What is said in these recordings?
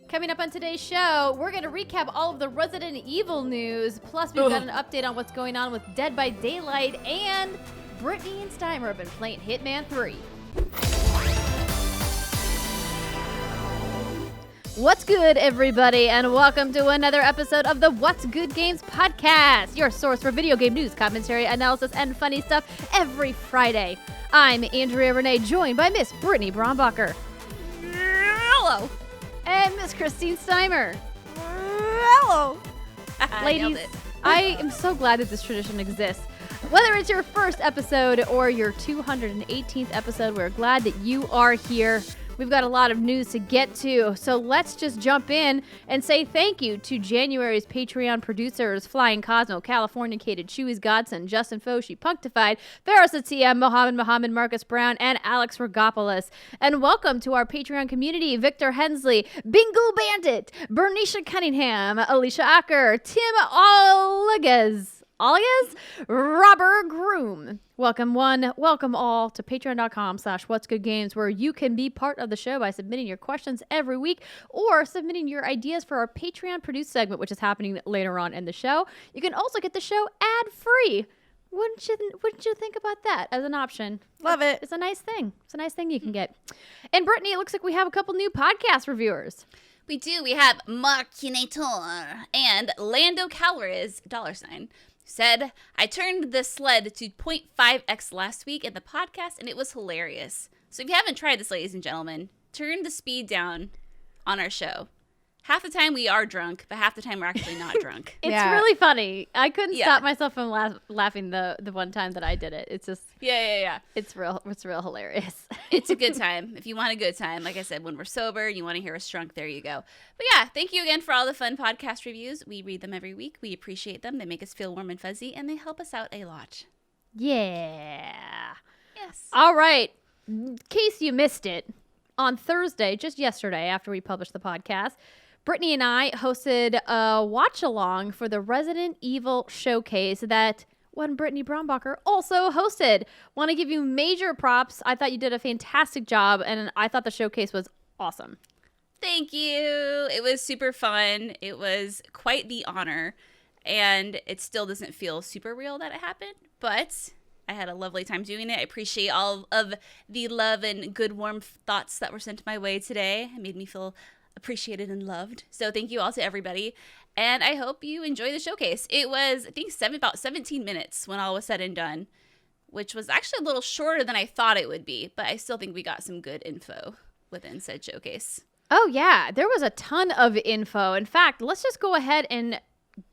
Coming up on today's show, we're going to recap all of the Resident Evil news. Plus, we've got an update on what's going on with Dead by Daylight. And Brittany and Steimer have been playing Hitman 3. What's good, everybody, and welcome to another episode of the What's Good Games podcast, your source for video game news, commentary, analysis, and funny stuff every Friday. I'm Andrea Renee, joined by Miss Brittany Brombacher. Hello. And Miss Christine Steimer. Hello. Ladies, I am so glad that this tradition exists. Whether it's your first episode or your 218th episode, we're glad that you are here. We've got a lot of news to get to, so let's just jump in and say thank you to January's Patreon producers, FlyinCosmo, Califournicated, Chewy, Godson, Justin Foshee, Punkdefied, Faris Attieh, Mohammed Mohammed, Marcus Brown, and Alex Rigopulos. And welcome to our Patreon community, Victor Hensley, Bingo Bandit, Bernicia Cunningham, Alicia Acker, Tim Olegas, Robert Groom. Welcome one, welcome all to patreon.com/whatsgoodgames, where you can be part of the show by submitting your questions every week or submitting your ideas for our Patreon produced segment, which is happening later on in the show. You can also get the show ad-free. Wouldn't you think about that as an option? Love it. It's a nice thing. It's a nice thing you can get. And Brittany, it looks like we have a couple new podcast reviewers. We do. We have Markinator and Lando Calriss, $. Said, I turned the sled to 0.5x last week in the podcast, and it was hilarious. So if you haven't tried this, ladies and gentlemen, turn the speed down on our show. Half the time we are drunk, but half the time we're actually not drunk. It's really funny. I couldn't stop myself from laughing the one time that I did it. It's just It's real hilarious. It's a good time. If you want a good time, like I said, when we're sober, you want to hear us drunk, there you go. But yeah, thank you again for all the fun podcast reviews. We read them every week. We appreciate them. They make us feel warm and fuzzy, and they help us out a lot. Yeah. Yes. All right. In case you missed it, on Thursday, just yesterday after we published the podcast, Brittany and I hosted a watch-along for the Resident Evil showcase that one Brittany Brombacher also hosted. Want to give you major props. I thought you did a fantastic job, and I thought the showcase was awesome. Thank you. It was super fun. It was quite the honor, and it still doesn't feel super real that it happened, but I had a lovely time doing it. I appreciate all of the love and good, warm thoughts that were sent my way today. It made me feel appreciated and loved. So thank you all to everybody. And I hope you enjoy the showcase. It was, I think, about 17 minutes when all was said and done, which was actually a little shorter than I thought it would be. But I still think we got some good info within said showcase. Oh, yeah. There was a ton of info. In fact, let's just go ahead and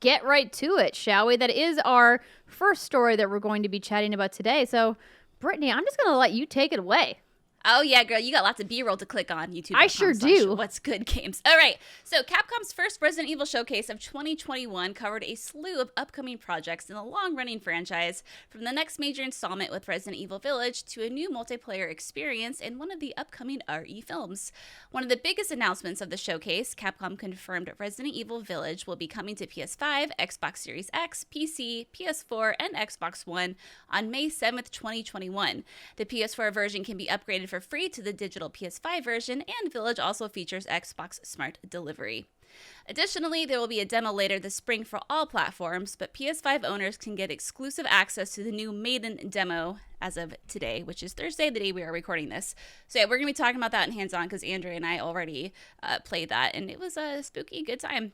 get right to it, shall we? That is our first story that we're going to be chatting about today. So, Brittany, I'm just going to let you take it away. Oh, yeah, girl. You got lots of B-roll to click on. YouTube. I sure do. What's good games. All right. So Capcom's first Resident Evil showcase of 2021 covered a slew of upcoming projects in the long-running franchise, from the next major installment with Resident Evil Village to a new multiplayer experience in one of the upcoming RE films. One of the biggest announcements of the showcase, Capcom confirmed Resident Evil Village will be coming to PS5, Xbox Series X, PC, PS4, and Xbox One on May 7th, 2021. The PS4 version can be upgraded for free to the digital PS5 version, and Village also features Xbox Smart Delivery. Additionally, there will be a demo later this spring for all platforms, but PS5 owners can get exclusive access to the new Maiden demo as of today, which is Thursday, the day we are recording this. So yeah, we're going to be talking about that in hands-on because Andrea and I already played that, and it was a spooky good time.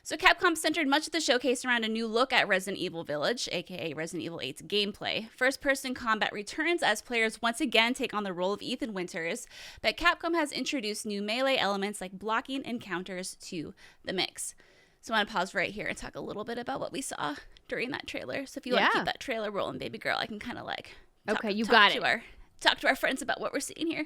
So Capcom centered much of the showcase around a new look at Resident Evil Village, aka Resident Evil 8's gameplay. First-person combat returns as players once again take on the role of Ethan Winters, but Capcom has introduced new melee elements like blocking and counters to the mix. So I want to pause right here and talk a little bit about what we saw during that trailer. So if you want to keep that trailer rolling, baby girl, I can kind of like talk to our friends about what we're seeing here.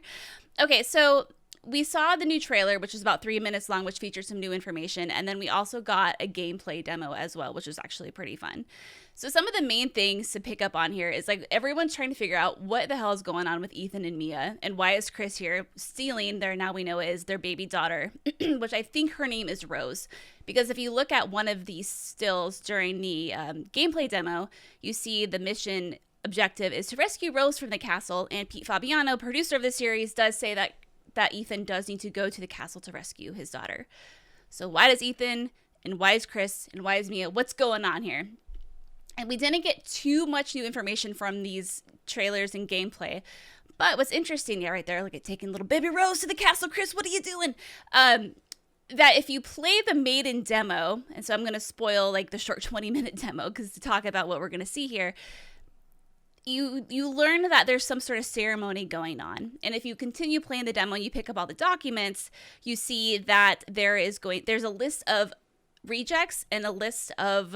Okay, so we saw the new trailer, which is about 3 minutes long, which featured some new information. And then we also got a gameplay demo as well, which was actually pretty fun. So some of the main things to pick up on here is like everyone's trying to figure out what the hell is going on with Ethan and Mia, and why is Chris here stealing their, now we know is their baby daughter, which I think her name is Rose. Because if you look at one of these stills during the gameplay demo, you see the mission objective is to rescue Rose from the castle, and Pete Fabiano, producer of the series, does say that that Ethan does need to go to the castle to rescue his daughter. So why does Ethan, and why is Chris, and why is Mia? What's going on here? And we didn't get too much new information from these trailers and gameplay. But what's interesting, yeah, right there, look at taking little baby Rose to the castle. Chris, what are you doing? That if you play the Maiden demo, and so I'm going to spoil like the short 20-minute demo because to talk about what we're going to see here, you learn that there's some sort of ceremony going on. And if you continue playing the demo and you pick up all the documents, you see that there's a list of rejects and a list of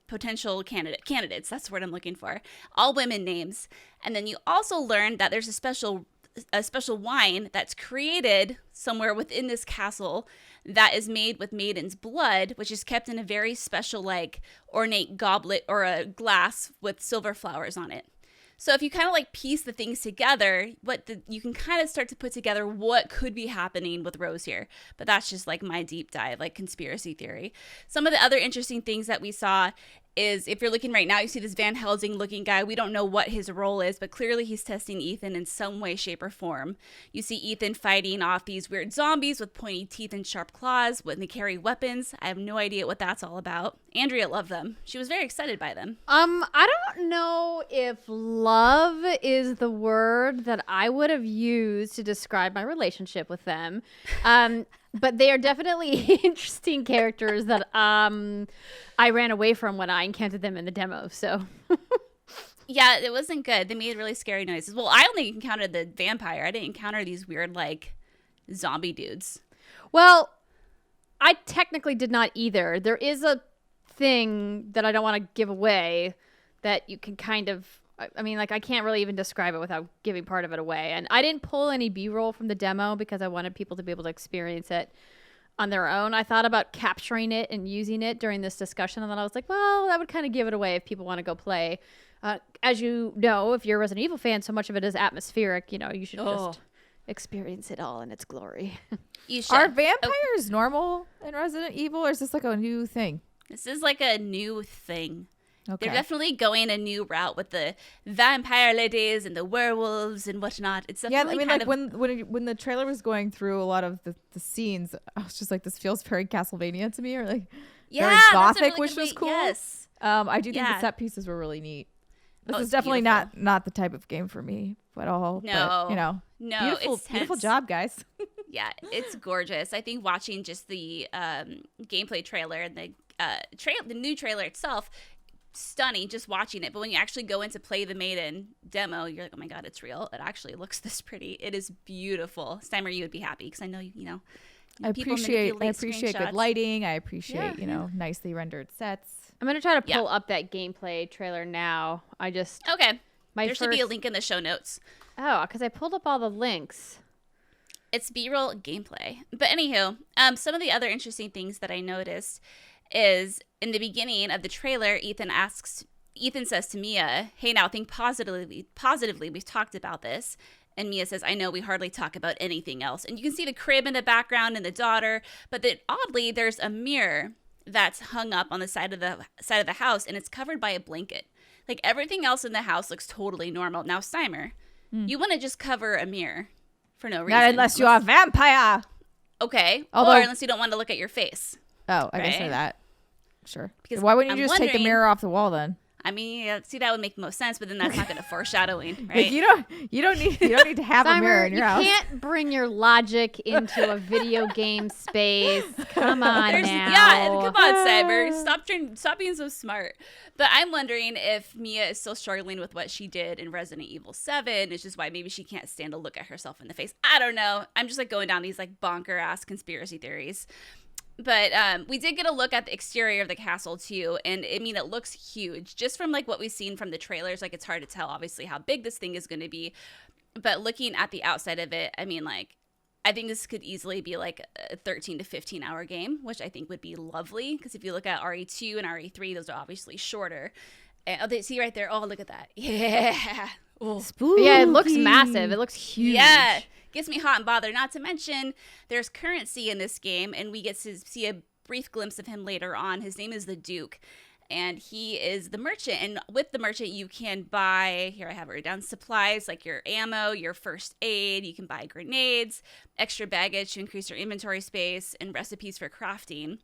potential candidates. That's the word I'm looking for. All women names. And then you also learn that there's a special wine that's created somewhere within this castle that is made with Maiden's blood, which is kept in a very special, like, ornate goblet or a glass with silver flowers on it. So if you kind of like piece the things together, you can kind of start to put together what could be happening with Rose here. But that's just like my deep dive, like conspiracy theory. Some of the other interesting things that we saw is, if you're looking right now, you see this Van Helsing looking guy. We don't know what his role is, but clearly he's testing Ethan in some way, shape, or form. You see Ethan fighting off these weird zombies with pointy teeth and sharp claws when they carry weapons. I have no idea what that's all about. Andrea loved them. She was very excited by them. I don't know if love is the word that I would have used to describe my relationship with them. But they are definitely interesting characters that I ran away from when I encountered them in the demo. So, yeah, it wasn't good. They made really scary noises. Well, I only encountered the vampire. I didn't encounter these weird, like, zombie dudes. Well, I technically did not either. There is a thing that I don't want to give away that you can kind of, I mean, like, I can't really even describe it without giving part of it away. And I didn't pull any B-roll from the demo because I wanted people to be able to experience it on their own. I thought about capturing it and using it during this discussion, and then I was like, well, that would kind of give it away if people want to go play. As you know, if you're a Resident Evil fan, so much of it is atmospheric. You know, you should just experience it all in its glory. You should. Are vampires normal in Resident Evil, or is this like a new thing? This is like a new thing. Okay. They're definitely going a new route with the vampire ladies and the werewolves and whatnot. It's definitely when the trailer was going through a lot of the scenes, I was just like, this feels very Castlevania to me, or like very gothic, really which was cool. Yes. I do think the set pieces were really neat. This is definitely not the type of game for me at all. No, but, no, beautiful job, guys. Yeah, it's gorgeous. I think watching just the gameplay trailer and the new trailer itself, stunning just watching it. But when you actually go in to play the Maiden demo, you're like, oh my god, it's real. It actually looks this pretty. It is beautiful. Steimer, you would be happy because I know I appreciate good lighting. I appreciate nicely rendered sets. I'm gonna try to pull up that gameplay trailer now. Okay. There should be a link in the show notes. Oh, because I pulled up all the links. It's B-roll gameplay. But anywho, some of the other interesting things that I noticed is in the beginning of the trailer, Ethan says to Mia, hey, now think positively. We've talked about this. And Mia says, I know, we hardly talk about anything else. And you can see the crib in the background and the daughter. But then oddly, there's a mirror that's hung up on the side of the house, and it's covered by a blanket. Like, everything else in the house looks totally normal. Now, Steimer, you want to just cover a mirror for no reason. Not unless you're a vampire. Okay. Or unless you don't want to look at your face. Oh, I guess that. Sure. Because why wouldn't you just take the mirror off the wall then? I mean, see, that would make most sense, but then that's not going to foreshadowing, right? Like, you don't need to have a mirror in your house. You can't bring your logic into a video game space. Come on now. Yeah, come on, Cyber. Stop being so smart. But I'm wondering if Mia is still struggling with what she did in Resident Evil 7. It's just why maybe she can't stand to look at herself in the face. I don't know. I'm just like going down these like bonker ass conspiracy theories. But we did get a look at the exterior of the castle too, and I mean, it looks huge. Just from like what we've seen from the trailers, like it's hard to tell obviously how big this thing is going to be. But looking at the outside of it, I mean, like, I think this could easily be like a 13 to 15 hour game, which I think would be lovely. Because if you look at RE2 and RE3, those are obviously shorter. And see right there. Oh, look at that. Yeah. Oh. Spooky. Yeah, it looks massive. It looks huge. Yeah. Gets me hot and bothered. Not to mention, there's currency in this game, and we get to see a brief glimpse of him later on. His name is the Duke. and he is the merchant. And with the merchant, you can buy, here I have it written down, supplies like your ammo, your first aid. You can buy grenades, extra baggage to increase your inventory space, and recipes for crafting.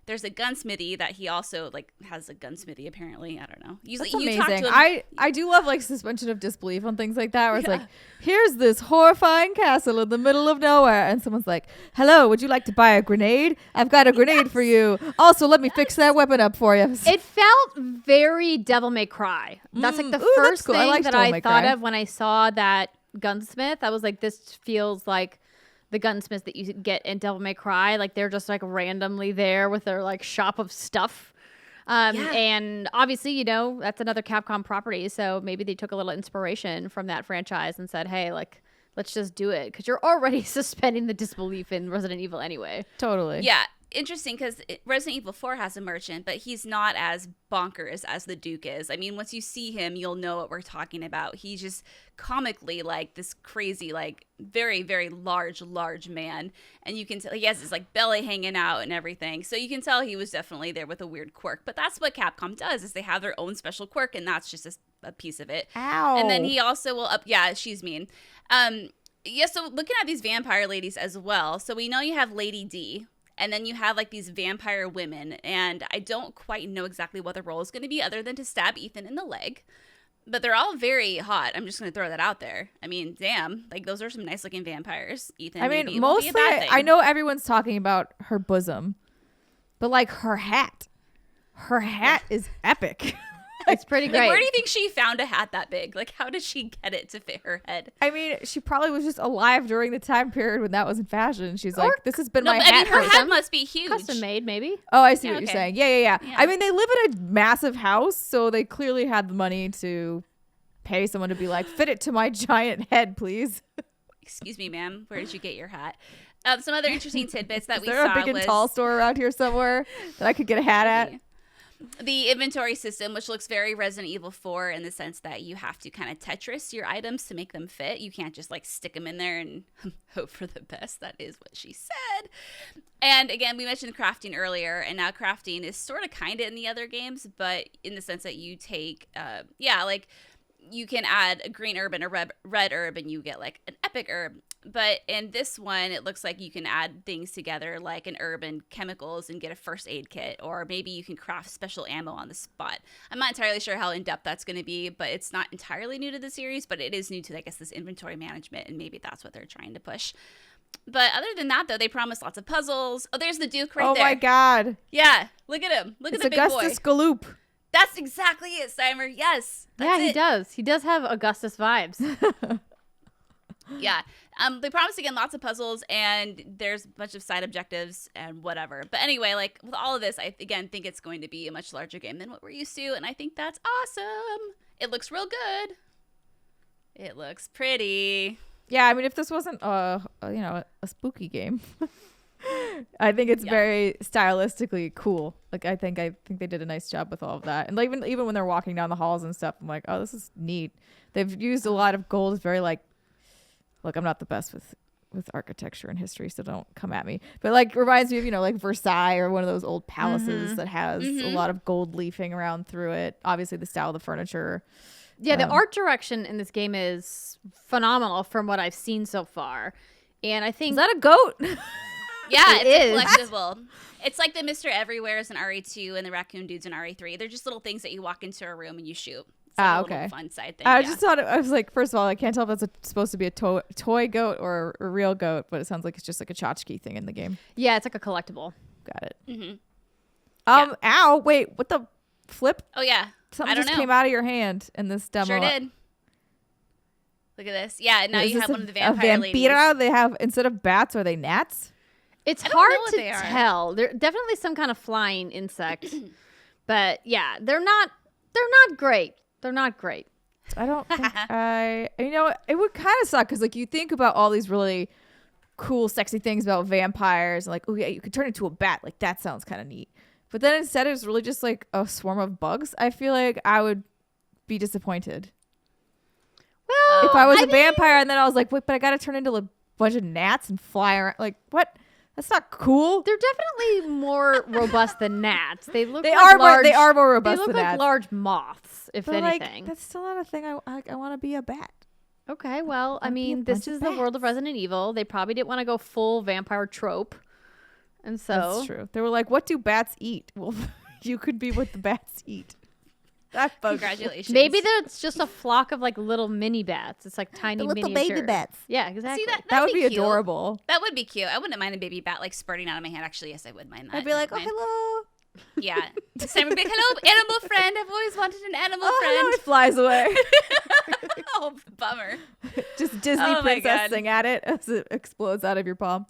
There's a gunsmithy that he also like has a gunsmithy apparently. I don't know. Usually That's you amazing. talk to him. I do love like suspension of disbelief on things like that where it's like, here's this horrifying castle in the middle of nowhere, and someone's like, hello, would you like to buy a grenade? I've got a grenade for you. Also, let me fix that weapon up for you. It felt very Devil May Cry. That's like the first cool. thing that I thought Cry. of when I saw that gunsmith. I was like, this feels like the gunsmiths that you get in Devil May Cry. Like they're just like randomly there with their like shop of stuff. And obviously, you know, that's another Capcom property. So maybe they took a little inspiration from that franchise and said, hey, like, let's just do it. Because you're already suspending the disbelief in Resident Evil anyway. Totally. Yeah. Interesting because Resident Evil 4 has a merchant, but he's not as bonkers as the Duke is. I mean, once you see him, you'll know what we're talking about. He's just comically like this crazy, like very, very large man. And you can tell he has his like belly hanging out and everything. So you can tell he was definitely there with a weird quirk. But that's what Capcom does is they have their own special quirk, and that's just a piece of it. Ow. And then he also will yeah, she's mean. Yeah, so looking at these vampire ladies as well. So we know you have Lady D. And then you have like these vampire women, and I don't quite know exactly what the role is going to be other than to stab Ethan in the leg. But they're all very hot. I'm just going to throw that out there. I mean, damn, like those are some nice looking vampires. Ethan, I mean, mostly I know everyone's talking about her bosom, but like her hat is epic. It's pretty great. Like, where do you think she found a hat that big? Like, how did she get it to fit her head? I mean, she probably was just alive during the time period when that was in fashion. She's like, this has been my hat. I mean, her for hat must be huge. Custom made, maybe. Oh, I see Yeah, what you're okay. saying. Yeah. Yeah. I mean, they live in a massive house, so they clearly had the money to pay someone to be like, fit it to my giant head, please. Excuse me, ma'am. Where did you get your hat? Some other interesting tidbits that we Is there saw a big and tall store around here somewhere that I could get a hat at? The inventory system, which looks very Resident Evil 4 in the sense that you have to kind of Tetris your items to make them fit. You can't just like stick them in there and hope for the best. That is what she said. And again, we mentioned crafting earlier, and now crafting is sort of kind of in the other games, but in the sense that you take, like you can add a green herb and a red herb and you get like an epic herb. But in this one, it looks like you can add things together like an herb and chemicals and get a first aid kit, or maybe you can craft special ammo on the spot. I'm not entirely sure how in-depth that's going to be, but it's not entirely new to the series, but it is new to, I guess, this inventory management, and maybe that's what they're trying to push. But other than that, though, they promise lots of puzzles. Oh, there's the Duke right there. Oh my God. Yeah, look at him. Look at the big Augustus boy. Gloop. That's exactly it, Steimer. Yes. That's He it. does. He does have Augustus vibes. Yeah. They promise again lots of puzzles, and there's a bunch of side objectives and whatever. But anyway, like with all of this, I again think it's going to be a much larger game than what we're used to, and I think that's awesome. It looks real good. It looks pretty. Yeah, I mean, if this wasn't a spooky game, I think it's very stylistically cool. Like I think they did a nice job with all of that. And like, even when they're walking down the halls and stuff, I'm like, oh, this is neat. They've used a lot of gold. It's very like, look, I'm not the best with architecture and history, so don't come at me. But like reminds me of, like Versailles or one of those old palaces that has a lot of gold leafing around through it. Obviously the style of the furniture. Yeah, the art direction in this game is phenomenal from what I've seen so far. And I think... Is that a goat? Yeah, It it's is. a collectible. It's like the Mr. Everywheres in RE2 and the Raccoon Dudes in RE3. They're just little things that you walk into a room and you shoot. It's like a little fun side thing. I just thought I was like, first of all, I can't tell if it's supposed to be a toy goat or a real goat, but it sounds like it's just like a tchotchke thing in the game. Yeah, it's like a collectible. Got it. Mm-hmm. Ow, wait, what the flip? Oh, yeah. Something I don't just know. came out of your hand in this demo. Sure did. Look at this. Yeah, now Is you this have one of the vampire a ladies. vampira? They have, instead of bats, are they gnats? It's I don't know hard what to they are. tell. They're definitely some kind of flying insect. But yeah, they're not great. They're not great. I don't think it would kind of suck because like you think about all these really cool, sexy things about vampires and like, oh yeah, you could turn into a bat. Like that sounds kind of neat. But then instead it's really just like a swarm of bugs. I feel like I would be disappointed. Well, If I was a vampire and then I was like, wait, but I got to turn into a bunch of gnats and fly around. Like what? That's not cool. They're definitely more robust than gnats. They look. They like are large, they are more robust They look than like gnats. large moths, if But anything. that's still not a thing. I want to be a bat. Okay, well, I Might be a mean, bunch this of is the world of bats. Resident Evil. They probably didn't want to go full vampire trope, and so That's true. They were like, "What do bats eat?" Well, you could be what the bats eat. That Congratulations. maybe it's just a flock of like little mini bats. It's like tiny miniature bats. Yeah, exactly. See, That would be cute. adorable. That would be cute. I wouldn't mind a baby bat like spurting out of my hand. Actually, yes, I would mind that. I'd be like, "Oh, Mind. hello." Yeah. Sam would be like, hello, animal friend. I've always wanted an animal Oh, hello. friend. It flies away. Oh, bummer. Just Disney Oh my God. princessing at it as it explodes out of your palm.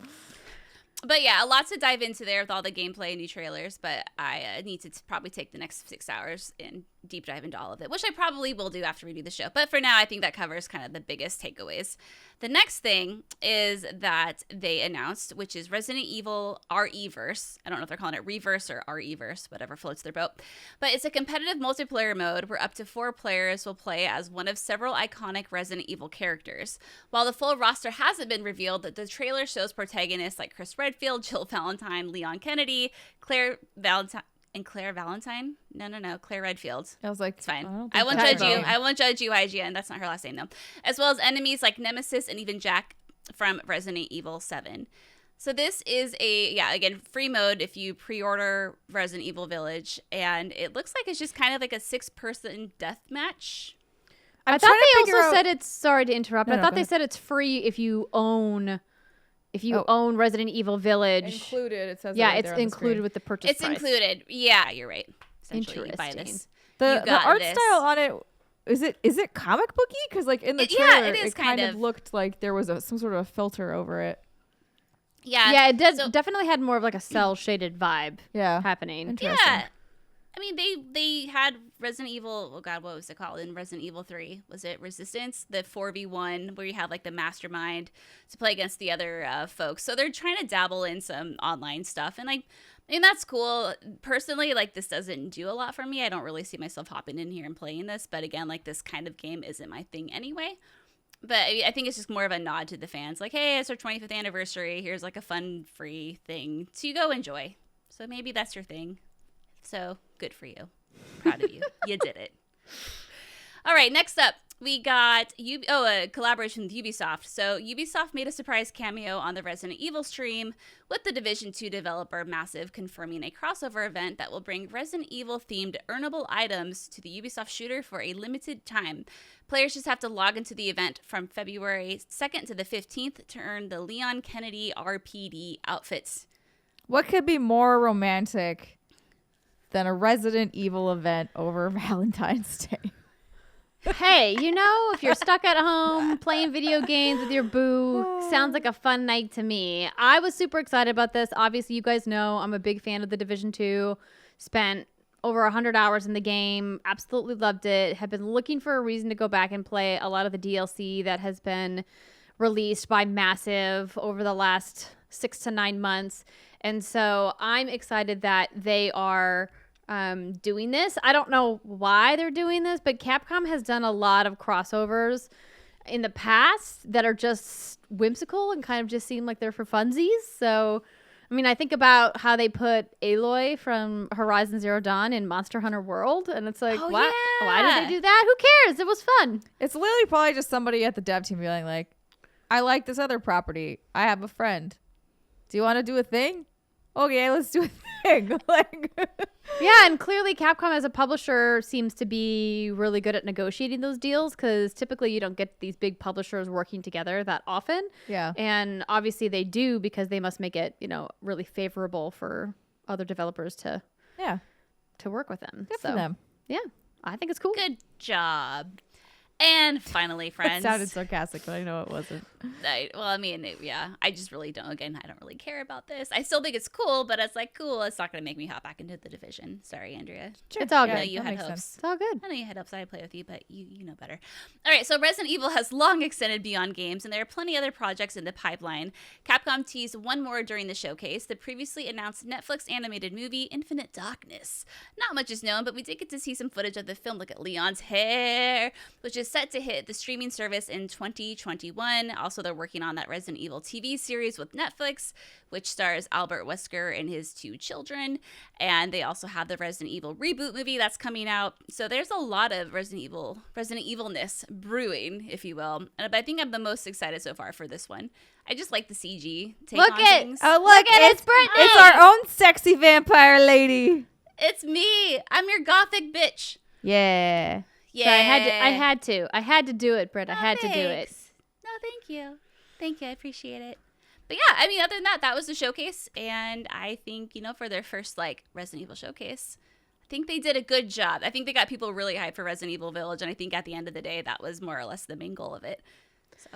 But yeah, a lot to dive into there with all the gameplay and new trailers. But I need to probably take the next 6 hours and deep dive into all of it, which I probably will do after we do the show. But for now, I think that covers kind of the biggest takeaways. The next thing is that they announced, which is Resident Evil RE-verse. I don't know if they're calling it Reverse or RE-verse, whatever floats their boat. But it's a competitive multiplayer mode where up to 4 players will play as one of several iconic Resident Evil characters. While the full roster hasn't been revealed, the trailer shows protagonists like Chris Redfield, Jill Valentine, Leon Kennedy, Claire Valentine. And Claire Valentine? No, Claire Redfield. I was like, It's fine. don't I think won't that's judge her you. name. I won't judge you, IGN. That's not her last name, though. As well as enemies like Nemesis and even Jack from Resident Evil 7. So this is again, free mode if you pre-order Resident Evil Village. And it looks like it's just kind of like a 6-person death match. I I'm thought trying to they figure also out- said it's. Sorry to interrupt. No, I no, thought go they ahead. said it's free if you own. If you Oh. own Resident Evil Village. Included. It says. Yeah, it right it's there on the included screen. with the purchase It's price. included. Yeah, you're right. Essentially, you buy Interesting. this. The You got art this. style on it. Is it comic booky? Because like in the Yeah, trailer, it is kind kind of of. looked like there was some sort of a filter over it. Yeah. Yeah, it does So- definitely had more of like a cell shaded vibe Yeah. happening. Interesting. Yeah. I mean, they had Resident Evil. Oh God, what was it called in Resident Evil 3? Was it Resistance? The 4v1 where you have like the mastermind to play against the other folks. So they're trying to dabble in some online stuff, and that's cool. Personally, like this doesn't do a lot for me. I don't really see myself hopping in here and playing this. But again, like this kind of game isn't my thing anyway. But I think it's just more of a nod to the fans. Like, hey, it's our 25th anniversary. Here's like a fun, free thing to go enjoy. So maybe that's your thing. So good for you. Proud of you. You did it. All right, next up, we got a collaboration with Ubisoft. So Ubisoft made a surprise cameo on the Resident Evil stream with the Division 2 developer Massive confirming a crossover event that will bring Resident Evil themed earnable items to the Ubisoft shooter for a limited time. Players just have to log into the event from February 2nd to the 15th to earn the Leon Kennedy RPD outfits. What could be more romantic than a Resident Evil event over Valentine's Day? Hey, if you're stuck at home playing video games with your boo, sounds like a fun night to me. I was super excited about this. Obviously, you guys know I'm a big fan of the Division 2. Spent over 100 hours in the game. Absolutely loved it. Have been looking for a reason to go back and play a lot of the DLC that has been released by Massive over the last 6 to 9 months. And so I'm excited that they are doing this. I don't know why they're doing this, but Capcom has done a lot of crossovers in the past that are just whimsical and kind of just seem like they're for funsies. So, I mean, I think about how they put Aloy from Horizon Zero Dawn in Monster Hunter World, and it's like, Oh, why did yeah. they do that? Who cares? It was fun. It's literally probably just somebody at the dev team being like, I like this other property. I have a friend. Do you want to do a thing? Okay, let's do a thing. Yeah, and clearly Capcom as a publisher seems to be really good at negotiating those deals because typically you don't get these big publishers working together that often. Yeah. And obviously they do because they must make it, really favorable for other developers to work with them. Good for them. Yeah, I think it's cool. Good job. And finally, It friends. sounded sarcastic, but I know it wasn't. I just really don't. Again, I don't really care about this. I still think it's cool, but it's like, cool. It's not going to make me hop back into the Division. Sorry, Andrea. Sure. It's all I know good. you that had makes hopes. sense. It's all good. I know you had hopes I'd play with you, but you know better. All right, so Resident Evil has long extended beyond games, and there are plenty other projects in the pipeline. Capcom teased one more during the showcase, the previously announced Netflix animated movie Infinite Darkness. Not much is known, but we did get to see some footage of the film. Look at Leon's hair, which is is set to hit the streaming service in 2021. Also, they're working on that Resident Evil TV series with Netflix, which stars Albert Wesker and his 2 children. And they also have the Resident Evil reboot movie that's coming out. So there's a lot of Resident Evilness brewing, if you will. But I think I'm the most excited so far for this one. I just like the CG take on things. Oh, look at it's Brittany. It's our own sexy vampire lady. It's me. I'm your gothic bitch. Yeah. Yeah. So I had to do it, Britt. I had to do it. No, thank you. Thank you. I appreciate it. But yeah, I mean, other than that, that was the showcase. And I think, for their first, Resident Evil showcase, I think they did a good job. I think they got people really hyped for Resident Evil Village. And I think at the end of the day, that was more or less the main goal of it. So.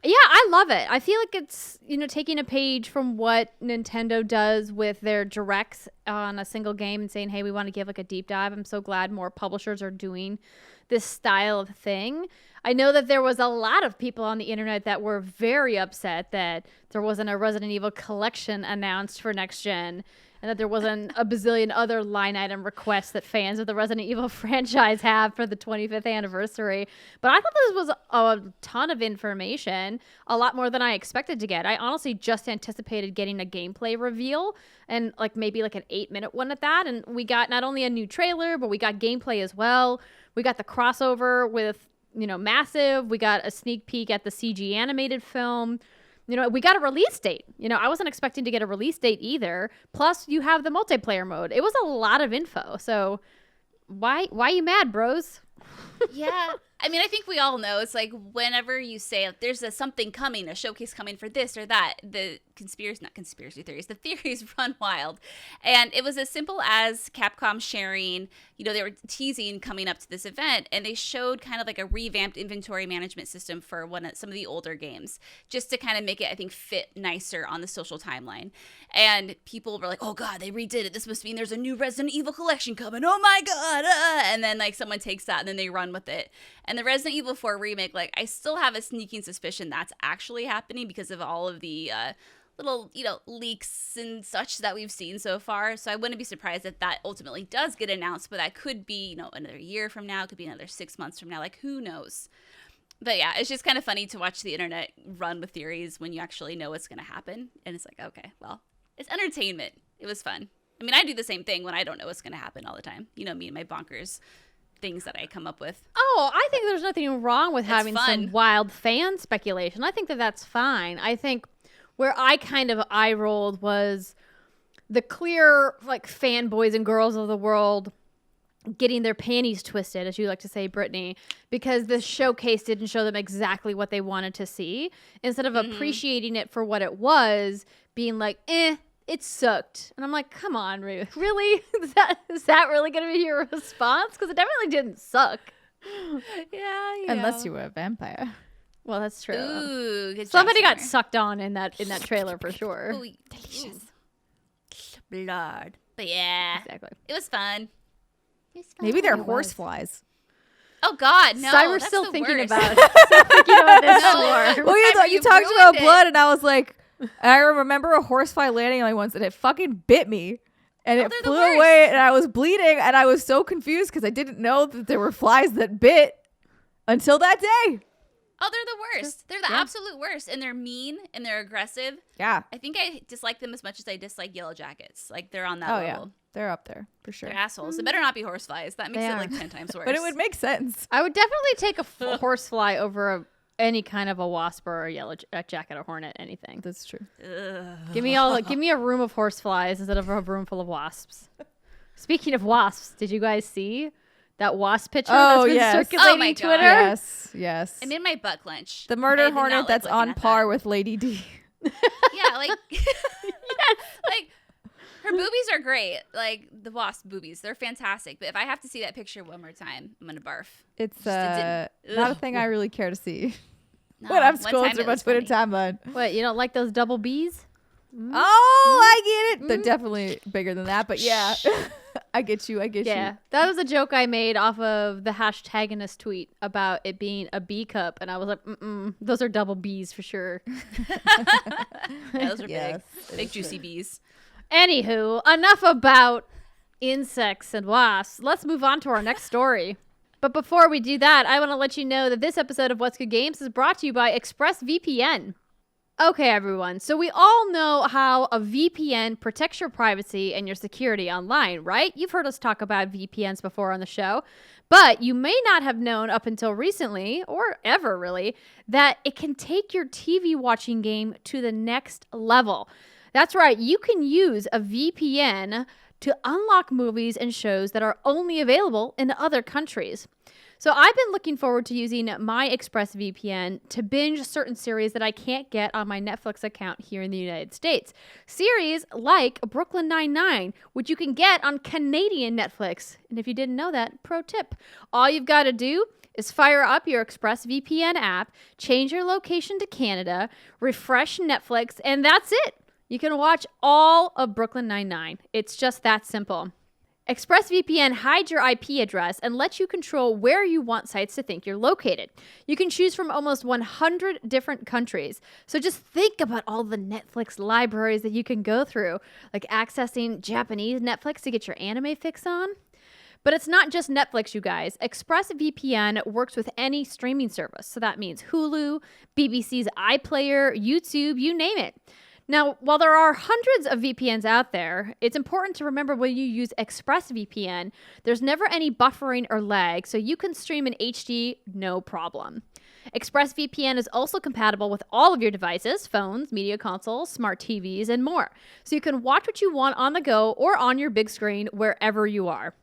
Yeah, I love it. I feel like it's, taking a page from what Nintendo does with their directs on a single game and saying, hey, we want to give a deep dive. I'm so glad more publishers are doing this style of thing. I know that there was a lot of people on the internet that were very upset that there wasn't a Resident Evil collection announced for next gen, and that there wasn't a bazillion other line item requests that fans of the Resident Evil franchise have for the 25th anniversary. But I thought this was a ton of information, a lot more than I expected to get. I honestly just anticipated getting a gameplay reveal and maybe an 8-minute one at that. And we got not only a new trailer, but we got gameplay as well. We got the crossover with, Massive. We got a sneak peek at the CG animated film. We got a release date. I wasn't expecting to get a release date either. Plus, you have the multiplayer mode. It was a lot of info. So why you mad, bros? Yeah. I mean, I think we all know it's whenever you say there's something coming, a showcase coming for this or that, the the theories run wild. And it was as simple as Capcom sharing, they were teasing coming up to this event, and they showed kind of a revamped inventory management system for some of the older games, just to kind of make it, I think, fit nicer on the social timeline. And people were like, oh God, they redid it. This must mean there's a new Resident Evil collection coming. Oh my God. And then someone takes that and then they run with it. And the Resident Evil 4 remake, I still have a sneaking suspicion that's actually happening because of all of the little, leaks and such that we've seen so far. So I wouldn't be surprised if that ultimately does get announced, but that could be, another year from now, it could be another 6 months from now, who knows? But yeah, it's just kind of funny to watch the internet run with theories when you actually know what's going to happen. And it's okay, well, it's entertainment. It was fun. I mean, I do the same thing when I don't know what's going to happen all the time. Me and my bonkers things that I come up with. Oh, I think there's nothing wrong with having fun. Some wild fan speculation. I think that that's fine. I think where I kind of eye rolled was the clear fanboys and girls of the world getting their panties twisted, as you like to say, Brittany, because the showcase didn't show them exactly what they wanted to see. Instead of appreciating it for what it was, being it sucked. And I'm like, come on, Ruth. Really? Is that really going to be your response? Because it definitely didn't suck. Yeah. Unless you were a vampire. Well, that's true. Ooh, good Somebody job, got sucked on in that trailer for sure. Ooh, delicious. Blood. But yeah. Exactly. It was fun. Maybe they're horseflies. Oh God, no! Cyber's that's still the thinking worst. about this more. Well, you talked about blood, and I was like, I remember a horsefly landing on me once, and it fucking bit me, and it flew away, and I was bleeding, and I was so confused because I didn't know that there were flies that bit until that day. Oh, they're the worst. They're the absolute worst, and they're mean and they're aggressive. Yeah, I think I dislike them as much as I dislike yellow jackets. They're on that level. Yeah. They're up there for sure. They're assholes. They better not be horseflies. That makes it 10 times worse. But it would make sense. I would definitely take a horsefly over any kind of a wasp or a yellow jacket or hornet, anything. That's true. Give me a room of horseflies instead of a room full of wasps. Speaking of wasps, did you guys see that wasp picture that's been circulating Twitter? Yes. It made my butt clench. The murder hornet that's on par with Lady D. Yeah, her boobies are great. The wasp boobies, they're fantastic. But if I have to see that picture one more time, I'm gonna barf. It's not a thing I really care to see. No, when I'm scrolling through my Twitter timeline. What, you don't like those double B's? Oh, I get it. They're definitely bigger than that, but yeah. I get you. Yeah, that was a joke I made off of the hashtaginist tweet about it being a B cup, and I was like, those are double B's for sure. Those are big juicy bees. Anywho, enough about insects and wasps. Let's move on to our next story. But before we do that, I want to let you know that this episode of What's Good Games is brought to you by ExpressVPN. Okay, everyone. So we all know how a VPN protects your privacy and your security online, right? You've heard us talk about VPNs before on the show, but you may not have known up until recently, or ever really, that it can take your TV watching game to the next level. That's right. You can use a VPN to unlock movies and shows that are only available in other countries. So I've been looking forward to using my ExpressVPN to binge certain series that I can't get on my Netflix account here in the United States. Series like Brooklyn Nine-Nine, which you can get on Canadian Netflix. And if you didn't know that, pro tip, all you've got to do is fire up your ExpressVPN app, change your location to Canada, refresh Netflix, and that's it. You can watch all of Brooklyn Nine-Nine. It's just that simple. ExpressVPN hides your IP address and lets you control where you want sites to think you're located. You can choose from almost 100 different countries. So just think about all the Netflix libraries that you can go through, like accessing Japanese Netflix to get your anime fix on. But it's not just Netflix, you guys. ExpressVPN works with any streaming service. So that means Hulu, BBC's iPlayer, YouTube, you name it. Now, while there are hundreds of VPNs out there, it's important to remember when you use ExpressVPN, there's never any buffering or lag, so you can stream in HD no problem. ExpressVPN is also compatible with all of your devices, phones, media consoles, smart TVs, and more. So you can watch what you want on the go or on your big screen wherever you are.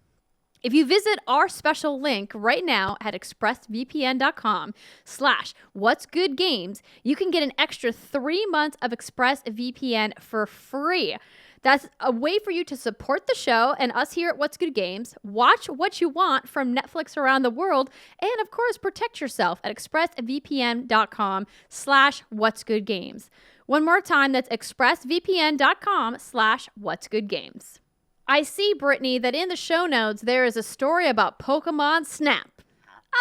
If you visit our special link right now at expressvpn.com/whatsgoodgames, you can get an extra 3 months of ExpressVPN for free. That's a way for you to support the show and us here at What's Good Games, watch what you want from Netflix around the world, and of course, protect yourself at expressvpn.com/whatsgoodgames. One more time, that's expressvpn.com/whatsgoodgames. I see, Brittany, that in the show notes, there is a story about Pokémon Snap.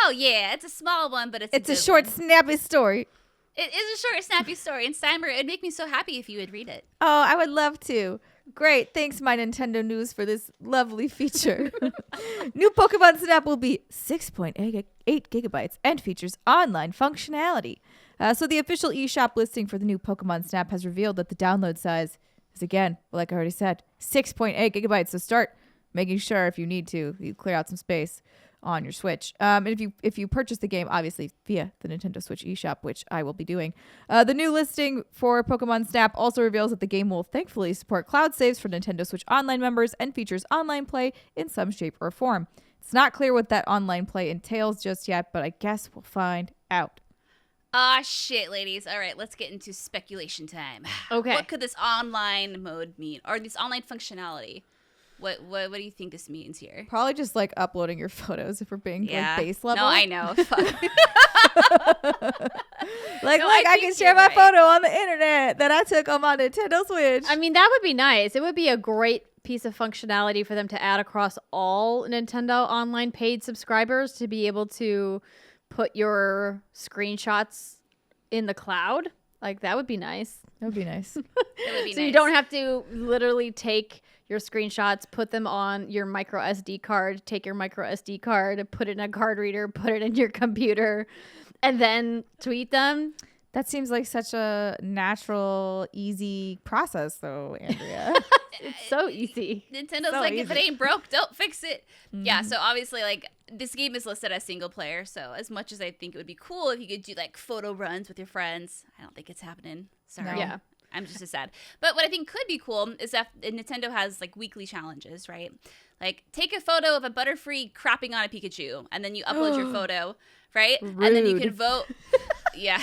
Oh, yeah. It's a small one, but it's a short, snappy story. It is a short, snappy story. And Steimer, it'd make me so happy if you would read it. Oh, I would love to. Great. Thanks, My Nintendo News, for this lovely feature. New Pokémon Snap will be 6.8 gigabytes and features online functionality. So the official eShop listing for the new Pokémon Snap has revealed that the download size is, again, like I already said, 6.8 gigabytes. So start making sure, if you need to, you clear out some space on your Switch. And if you purchase the game, obviously via the Nintendo Switch eShop, which I will be doing. The new listing for Pokemon Snap also reveals that the game will thankfully support cloud saves for Nintendo Switch Online members and features online play in some shape or form. It's not clear what that online play entails just yet, but I guess we'll find out. Ah, shit, ladies. All right, let's get into speculation time. Okay. What could this online mode mean? Or this online functionality? What do you think this means here? Probably just like uploading your photos if we're being like base level. No, I know. Fuck. I can share my photo on the internet that I took on my Nintendo Switch. I mean, that would be nice. It would be a great piece of functionality for them to add across all Nintendo Online paid subscribers to be able to put your screenshots in the cloud. Like, that would be nice. That would be nice. It would be So nice. you don't have to literally take your screenshots, put them on your micro SD card, take your micro SD card, put it in a card reader, put it in your computer, and then tweet them. That seems like such a natural, easy process, though, Andrea. It's so easy. Nintendo's So like, easy. if it ain't broke, don't fix it. Yeah, so obviously, like, this game is listed as single player, so as much as I think it would be cool if you could do, like, photo runs with your friends, I don't think it's happening. Sorry. No. Yeah. I'm just as sad. But what I think could be cool is that Nintendo has, like, weekly challenges, right? Like, take a photo of a Butterfree crapping on a Pikachu, and then you upload your photo, right? Rude. And then you can vote. Yeah.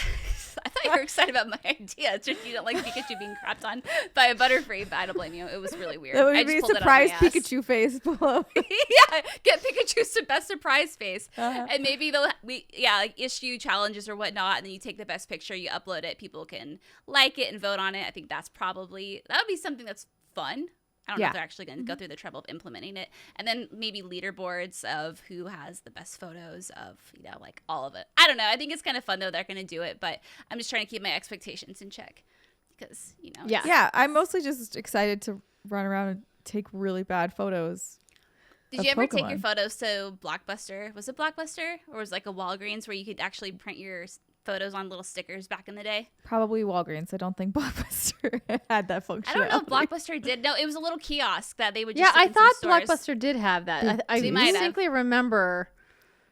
I thought you were excited about my idea. It's just you don't like Pikachu being crapped on by a Butterfree, but I don't blame you. It was really weird. That would I be just a pulled it out of my surprise ass. Pikachu face below. Yeah, get Pikachu's best surprise face, Uh-huh. and maybe they'll issue challenges or whatnot, and then you take the best picture, you upload it, people can like it and vote on it. I think that would be something that's fun. I don't know if they're actually going to go through the trouble of implementing it, and then maybe leaderboards of who has the best photos of like all of it. I don't know. I think it's kind of fun though. They're going to do it, but I'm just trying to keep my expectations in check because Yeah, I'm mostly just excited to run around and take really bad photos. Did you ever take your Pokemon. photos to Blockbuster? Was it Blockbuster? Or was it like a Walgreens where you could actually print your photos on little stickers back in the day? Probably Walgreens. I don't think Blockbuster had that function. I don't know if Blockbuster did. No, it was a little kiosk that they would just Yeah, stick I in some thought stores. Blockbuster did have that. I They might have. distinctly remember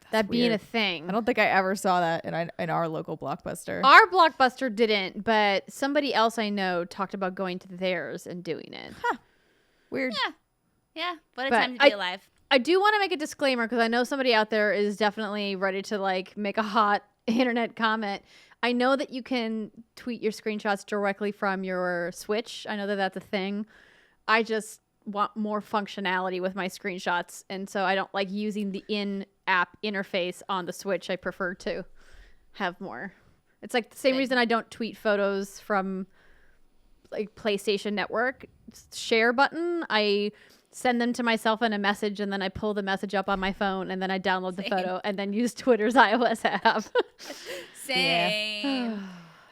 that being weird. a thing. I don't think I ever saw that in our local Blockbuster. Our Blockbuster didn't, but somebody else I know talked about going to theirs and doing it. Weird. Yeah, what a But time to be alive. I do want to make a disclaimer because I know somebody out there is definitely ready to like make a hot internet comment. I know that you can tweet your screenshots directly from your Switch. I know that that's a thing. I just want more functionality with my screenshots, and so I don't like using the in-app interface on the Switch. I prefer to have more. It's like the same reason I don't tweet photos from like PlayStation Network share button. I send them to myself in a message, and then I pull the message up on my phone, and then I download the photo, and then use Twitter's iOS app. Same.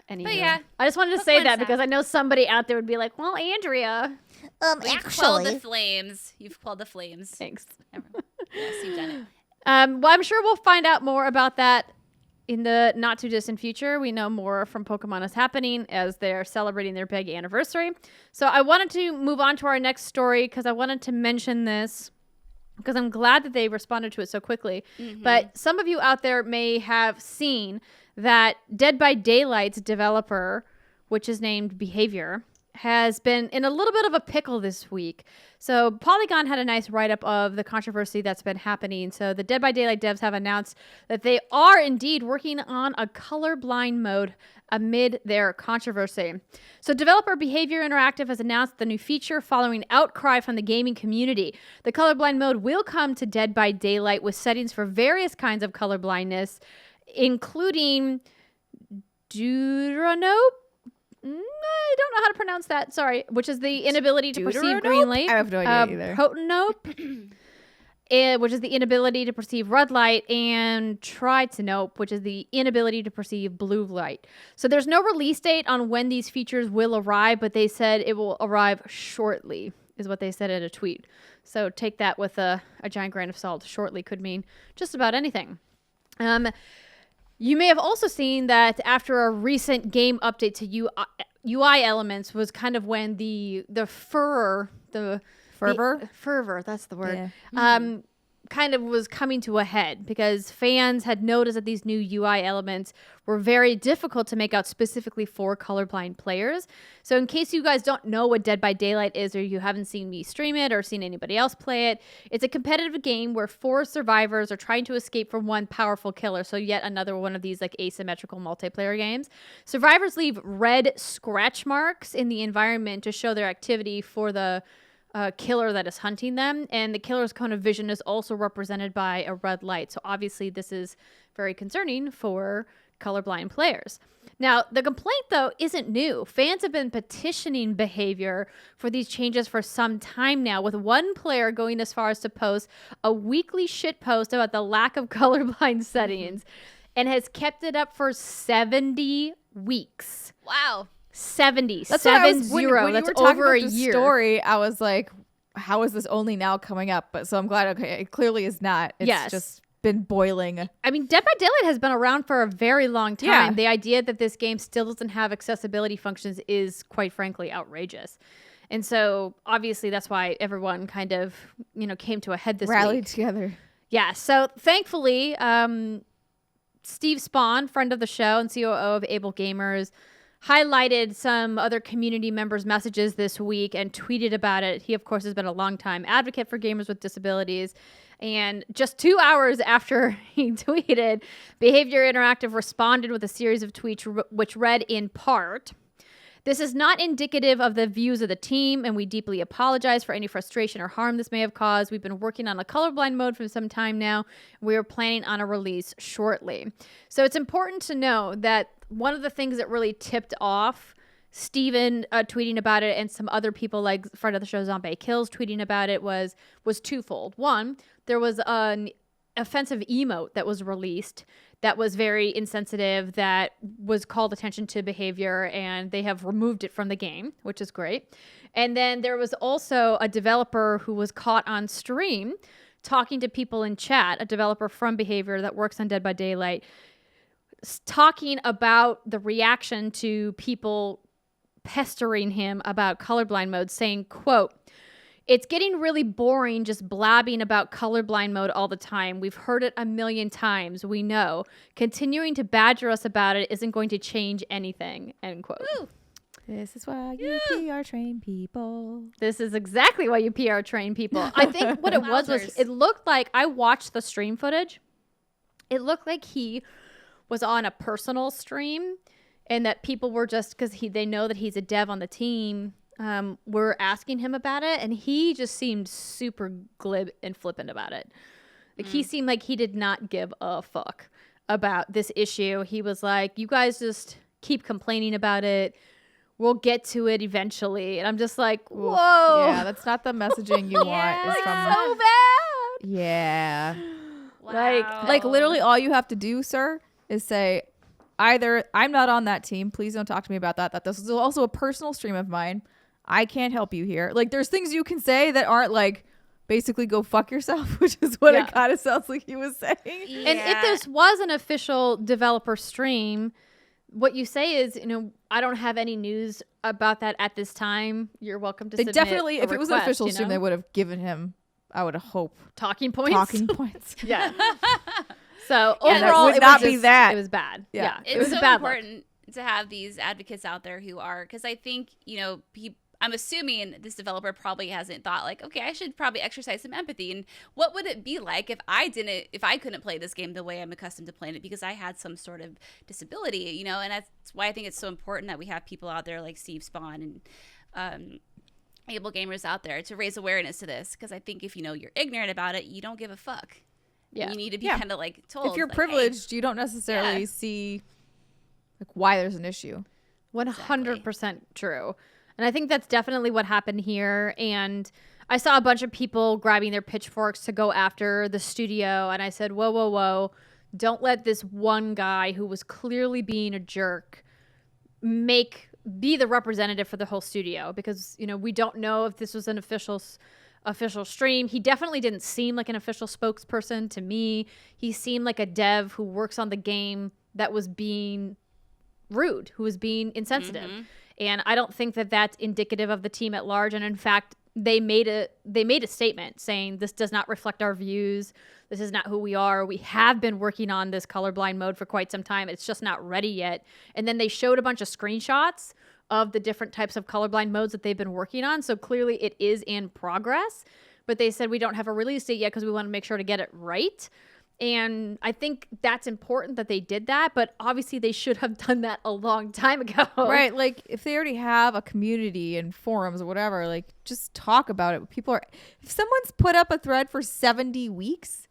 Anywho, But yeah, I just wanted to say Pokemon that Snap. because I know somebody out there would be like, "Well, Andrea, You've quelled the flames. You've quelled the flames. thanks." Yes, you've done it. Well, I'm sure we'll find out more about that in the not too distant future. We know more from Pokemon is happening as they're celebrating their big anniversary. So I wanted to move on to our next story because I wanted to mention this because I'm glad that they responded to it so quickly. But some of you out there may have seen that Dead by Daylight's developer, which is named Behavior, has been in a little bit of a pickle this week. So Polygon had a nice write-up of the controversy that's been happening. So the Dead by Daylight devs have announced that they are indeed working on a colorblind mode amid their controversy. So developer Behavior Interactive has announced the new feature following outcry from the gaming community. The colorblind mode will come to Dead by Daylight with settings for various kinds of colorblindness, including Deuteronope? I don't know how to pronounce that. Sorry. Which is the inability to perceive green light. I have no idea either. Protanope, which is the inability to perceive red light, and Tritanope, which is the inability to perceive blue light. So there's no release date on when these features will arrive, but they said it will arrive shortly, is what they said in a tweet. So take that with a giant grain of salt. Shortly could mean just about anything. You may have also seen that after a recent game update to UI elements was kind of when the fervor, that's the word, kind of was coming to a head because fans had noticed that these new UI elements were very difficult to make out specifically for colorblind players. So in case you guys don't know what Dead by Daylight is, or you haven't seen me stream it or seen anybody else play it, it's a competitive game where 4 survivors are trying to escape from one powerful killer. So yet another one of these like asymmetrical multiplayer games. Survivors leave red scratch marks in the environment to show their activity for the killer that is hunting them, and the killer's cone of vision is also represented by a red light. So obviously this is very concerning for colorblind players. Now, the complaint, though, isn't new. Fans have been petitioning Behavior for these changes for some time now, with one player going as far as to post a weekly shitpost about the lack of colorblind settings, and has kept it up for 70 weeks. Wow. 70. That's 70. when you were That's talking over about a the year. story, I was like, how is this only now coming up? But so I'm glad. Okay, it clearly is not. It's just been boiling. I mean, Dead by Daylight has been around for a very long time. Yeah. The idea that this game still doesn't have accessibility functions is, quite frankly, outrageous. And so, obviously, that's why everyone kind of, came to a head this Rallied week. together. Yeah. So, thankfully, Steve Spawn, friend of the show and COO of Able Gamers, highlighted some other community members' messages this week and tweeted about it. He, of course, has been a longtime advocate for gamers with disabilities. And just 2 hours after he tweeted, Behavior Interactive responded with a series of tweets which read in part, "This is not indicative of the views of the team, and we deeply apologize for any frustration or harm this may have caused. We've been working on a colorblind mode for some time now. We are planning on a release shortly." So it's important to know that one of the things that really tipped off Steven tweeting about it and some other people like friend of the show Zombie Kills tweeting about it was twofold. One, there was an offensive emote that was released that was very insensitive, that was called attention to Behavior, and they have removed it from the game, which is great. And then there was also a developer who was caught on stream talking to people in chat, a developer from Behavior that works on Dead by Daylight, talking about the reaction to people pestering him about colorblind mode, saying, quote, "It's getting really boring just blabbing about colorblind mode all the time. We've heard it a million times. We know. Continuing to badger us about it isn't going to change anything," end quote. Woo. This is why you PR train people. This is exactly why you PR train people. I think what it was it looked like, I watched the stream footage. It looked like he was on a personal stream and that people were just, because they know that he's a dev on the team, were asking him about it, and he just seemed super glib and flippant about it. Like he seemed like he did not give a fuck about this issue. He was like, "You guys just keep complaining about it. We'll get to it eventually." And I'm just like, whoa. Yeah, that's not the messaging you want. Is from so bad. Yeah. Wow. Like literally all you have to do, sir, is say, either I'm not on that team. Please don't talk to me about that. That this is also a personal stream of mine. I can't help you here. Like there's things you can say that aren't like basically go fuck yourself, which is what it kind of sounds like he was saying. Yeah. And if this was an official developer stream, what you say is, I don't have any news about that at this time. You're welcome to They submit definitely, a if it was an request, official stream, they would have given him, I would hope, talking points. talking points. Yeah. So Yeah, overall, it would it not was be that. It was bad. Yeah. Yeah. It's It was so a bad look. important to have these advocates out there who are, because I think, I'm assuming this developer probably hasn't thought like, okay, I should probably exercise some empathy. And what would it be like if I couldn't play this game the way I'm accustomed to playing it because I had some sort of disability, and that's why I think it's so important that we have people out there like Steve Spawn and able gamers out there to raise awareness to this. Because I think if you're ignorant about it, you don't give a fuck. Yeah. You need to be kind of like told. If you're like, privileged, you don't necessarily see like why there's an issue. 100% true. And I think that's definitely what happened here. And I saw a bunch of people grabbing their pitchforks to go after the studio. And I said, whoa, whoa, whoa. Don't let this one guy who was clearly being a jerk be the representative for the whole studio. Because, we don't know if this was an official stream. He definitely didn't seem like an official spokesperson to me. He seemed like a dev who works on the game that was being rude, who was being insensitive. Mm-hmm. And I don't think that that's indicative of the team at large. And in fact, they made a statement saying this does not reflect our views. This is not who we are. We have been working on this colorblind mode for quite some time. It's just not ready yet. And then they showed a bunch of screenshots of the different types of colorblind modes that they've been working on. So clearly it is in progress. But they said we don't have a release date yet because we want to make sure to get it right. And I think that's important that they did that, but obviously they should have done that a long time ago. Right. Like if they already have a community and forums or whatever, like just talk about it. If someone's put up a thread for 70 weeks,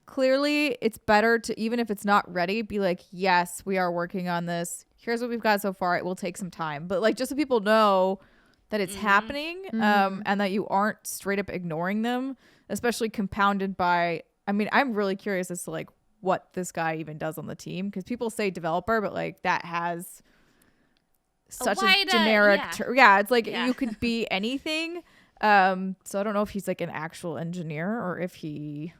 clearly it's better to, even if it's not ready, be like, yes, we are working on this. Here's what we've got so far. It will take some time. But like just so people know that it's happening and that you aren't straight up ignoring them, especially compounded by, I'm really curious as to like what this guy even does on the team, because people say developer, but like that has such a generic it's like you could be anything. So I don't know if he's like an actual engineer or if he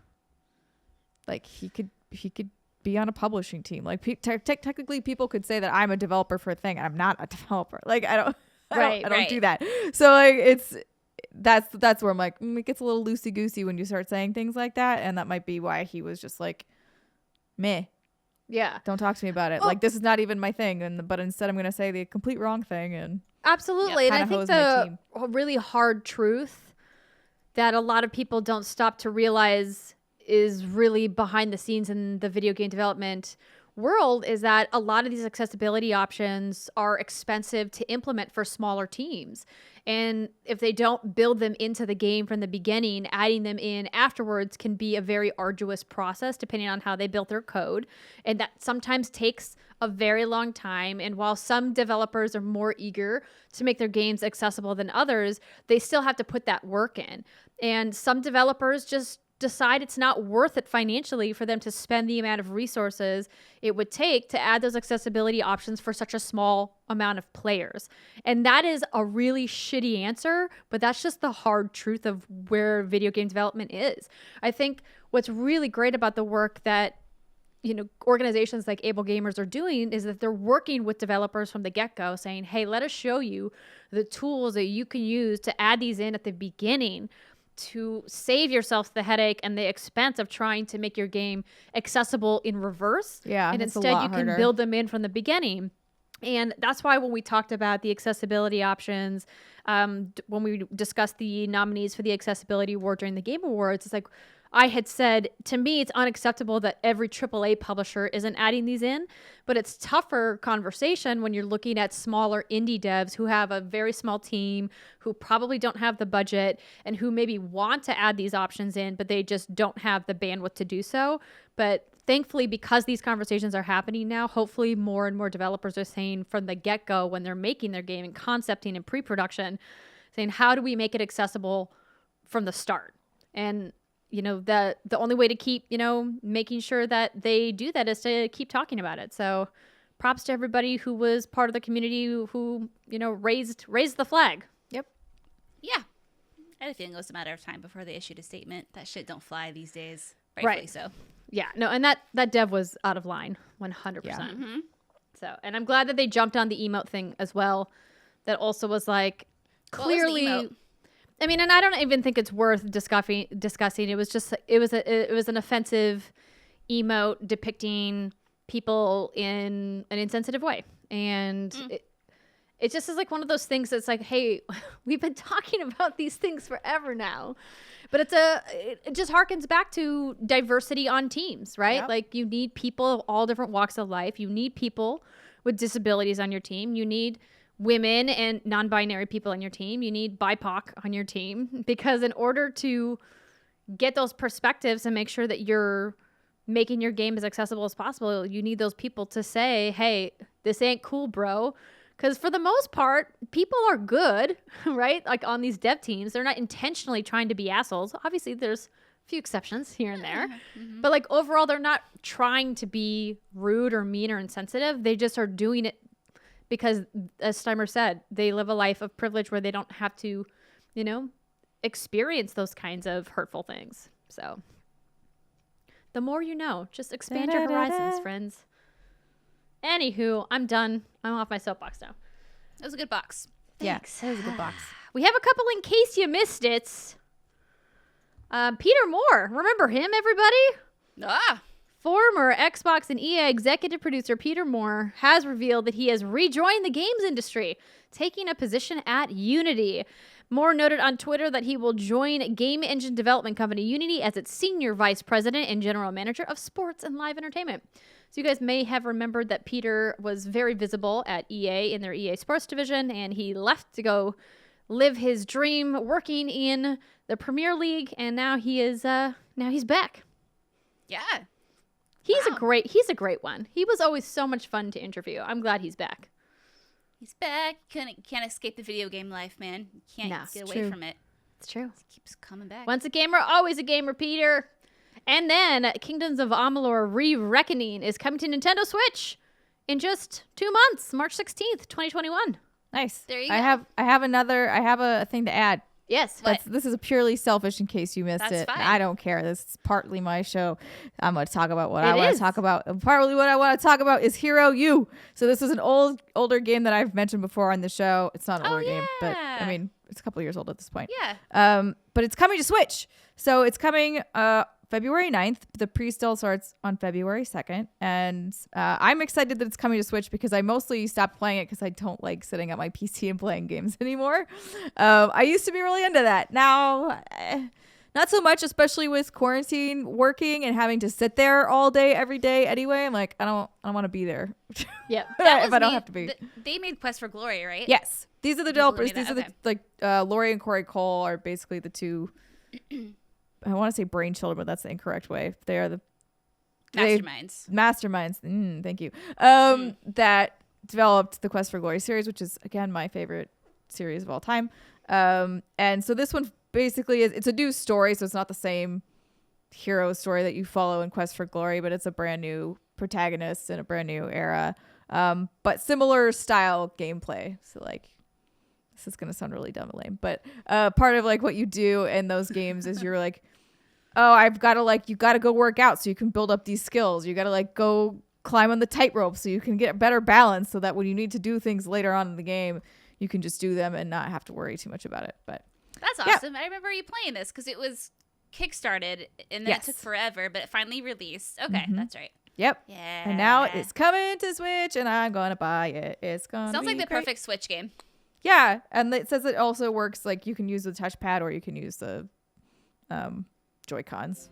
could be on a publishing team. Like technically people could say that I'm a developer for a thing and I'm not a developer. Like I don't do that. So like that's where I'm like, it gets a little loosey goosey when you start saying things like that. And that might be why he was just like, meh. Yeah. Don't talk to me about it. Like, this is not even my thing. But instead I'm going to say the complete wrong thing. And absolutely. And I think the really hard truth that a lot of people don't stop to realize is really behind the scenes in the video game development world is that a lot of these accessibility options are expensive to implement for smaller teams. And if they don't build them into the game from the beginning, adding them in afterwards can be a very arduous process depending on how they built their code. And that sometimes takes a very long time. And while some developers are more eager to make their games accessible than others, they still have to put that work in. And some developers just decide it's not worth it financially for them to spend the amount of resources it would take to add those accessibility options for such a small amount of players. And that is a really shitty answer, but that's just the hard truth of where video game development is. I think what's really great about the work that organizations like Able Gamers are doing is that they're working with developers from the get-go saying, hey, let us show you the tools that you can use to add these in at the beginning to save yourself the headache and the expense of trying to make your game accessible in reverse. Yeah, and instead you can build them in from the beginning. And that's why when we talked about the accessibility options, when we discussed the nominees for the Accessibility Award during the Game Awards, it's like I had said, to me, it's unacceptable that every AAA publisher isn't adding these in, but it's tougher conversation when you're looking at smaller indie devs who have a very small team, who probably don't have the budget, and who maybe want to add these options in, but they just don't have the bandwidth to do so. But thankfully, because these conversations are happening now, hopefully more and more developers are saying from the get-go when they're making their game and concepting and pre-production, saying, how do we make it accessible from the start? And the only way to keep, making sure that they do that is to keep talking about it. So props to everybody who was part of the community who raised the flag. Yep. Yeah. I had a feeling it was a matter of time before they issued a statement. That shit don't fly these days. Rightfully Right. so. Yeah. No, and that dev was out of line 100%. Yeah. Mm-hmm. So, and I'm glad that they jumped on the emote thing as well. That also was like clearly. What was the emote? I mean, and I don't even think it's worth discussing. It was just it was an offensive emote depicting people in an insensitive way, and it just is like one of those things that's like, hey, we've been talking about these things forever now, but it just harkens back to diversity on teams, right? Yep. Like you need people of all different walks of life. You need people with disabilities on your team. You need women and non-binary people on your team. You need BIPOC on your team, because in order to get those perspectives and make sure that you're making your game as accessible as possible, you need those people to say, hey, this ain't cool, bro. Because for the most part, people are good, right? Like on these dev teams, they're not intentionally trying to be assholes. Obviously, there's a few exceptions here and there. Mm-hmm. But like overall, they're not trying to be rude or mean or insensitive. They just are doing it because, as Steimer said, they live a life of privilege where they don't have to, experience those kinds of hurtful things. So the more you know, just expand your horizons, friends. Anywho, I'm done. I'm off my soapbox now. That was a good box. Thanks. Yeah, that was a good box. We have a couple in case you missed it. Peter Moore. Remember him, everybody? Ah! Former Xbox and EA executive producer Peter Moore has revealed that he has rejoined the games industry, taking a position at Unity. Moore noted on Twitter that he will join game engine development company Unity as its senior vice president and general manager of sports and live entertainment. So you guys may have remembered that Peter was very visible at EA in their EA Sports division, and he left to go live his dream working in the Premier League, and now he's back. Yeah. He's a great one. He was always so much fun to interview. I'm glad he's back. He's back. Can't escape the video game life, man. You can't No, get it's away true. from it. It's true. It keeps coming back. Once a gamer, always a gamer, Peter. And then Kingdoms of Amalur Re-Reckoning is coming to Nintendo Switch in just 2 months, March 16th, 2021. Nice. There you I go. have a thing to add. Yes. What? This is purely selfish in case you missed That's it. fine. I don't care. This is partly my show. I'm going to talk about what I It want is. to talk about. And partly what I want to talk about is Hero U. So this is an older game that I've mentioned before on the show. It's not an older game, but I yeah. mean, it's a couple years old at this point. Yeah. But it's coming to Switch. So it's coming February 9th. The pre-sale starts on February 2nd. And I'm excited that it's coming to Switch because I mostly stopped playing it because I don't like sitting at my PC and playing games anymore. I used to be really into that. Now, not so much, especially with quarantine working and having to sit there all day, every day anyway. I'm like, I don't want to be there. Yep. That if I don't me. have to be. They made Quest for Glory, right? Yes. These are the People who developers. made These that, are the Lori and Corey Cole are basically the two. I want to say brainchildren, but that's the incorrect way. They are the Masterminds. masterminds. Thank you. That developed the Quest for Glory series, which is again my favorite series of all time. And so this one basically it's a new story, so it's not the same hero story that you follow in Quest for Glory, but it's a brand new protagonist in a brand new era. But similar style gameplay. So like, this is gonna sound really dumb and lame, but part of like what you do in those games is you're like, oh, I've got to like, you got to go work out so you can build up these skills. You got to like go climb on the tightrope so you can get better balance, so that when you need to do things later on in the game, you can just do them and not have to worry too much about it. But that's awesome. Yeah. I remember you playing this because it was kickstarted and then it took forever, but it finally released. Okay, that's right. Yep. Yeah. And now it's coming to Switch, and I'm gonna buy it. It's gonna sounds like the great. perfect Switch game. Yeah, and it says it also works like you can use the touchpad or you can use the Joy-Cons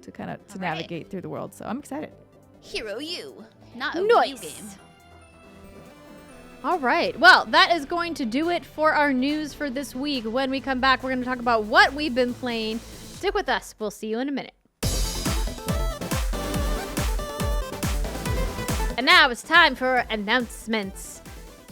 to kind of navigate through the world. So I'm excited. Hero U, not a nice. Wii game. All right. Well, that is going to do it for our news for this week. When we come back, we're going to talk about what we've been playing. Stick with us. We'll see you in a minute. And now it's time for announcements.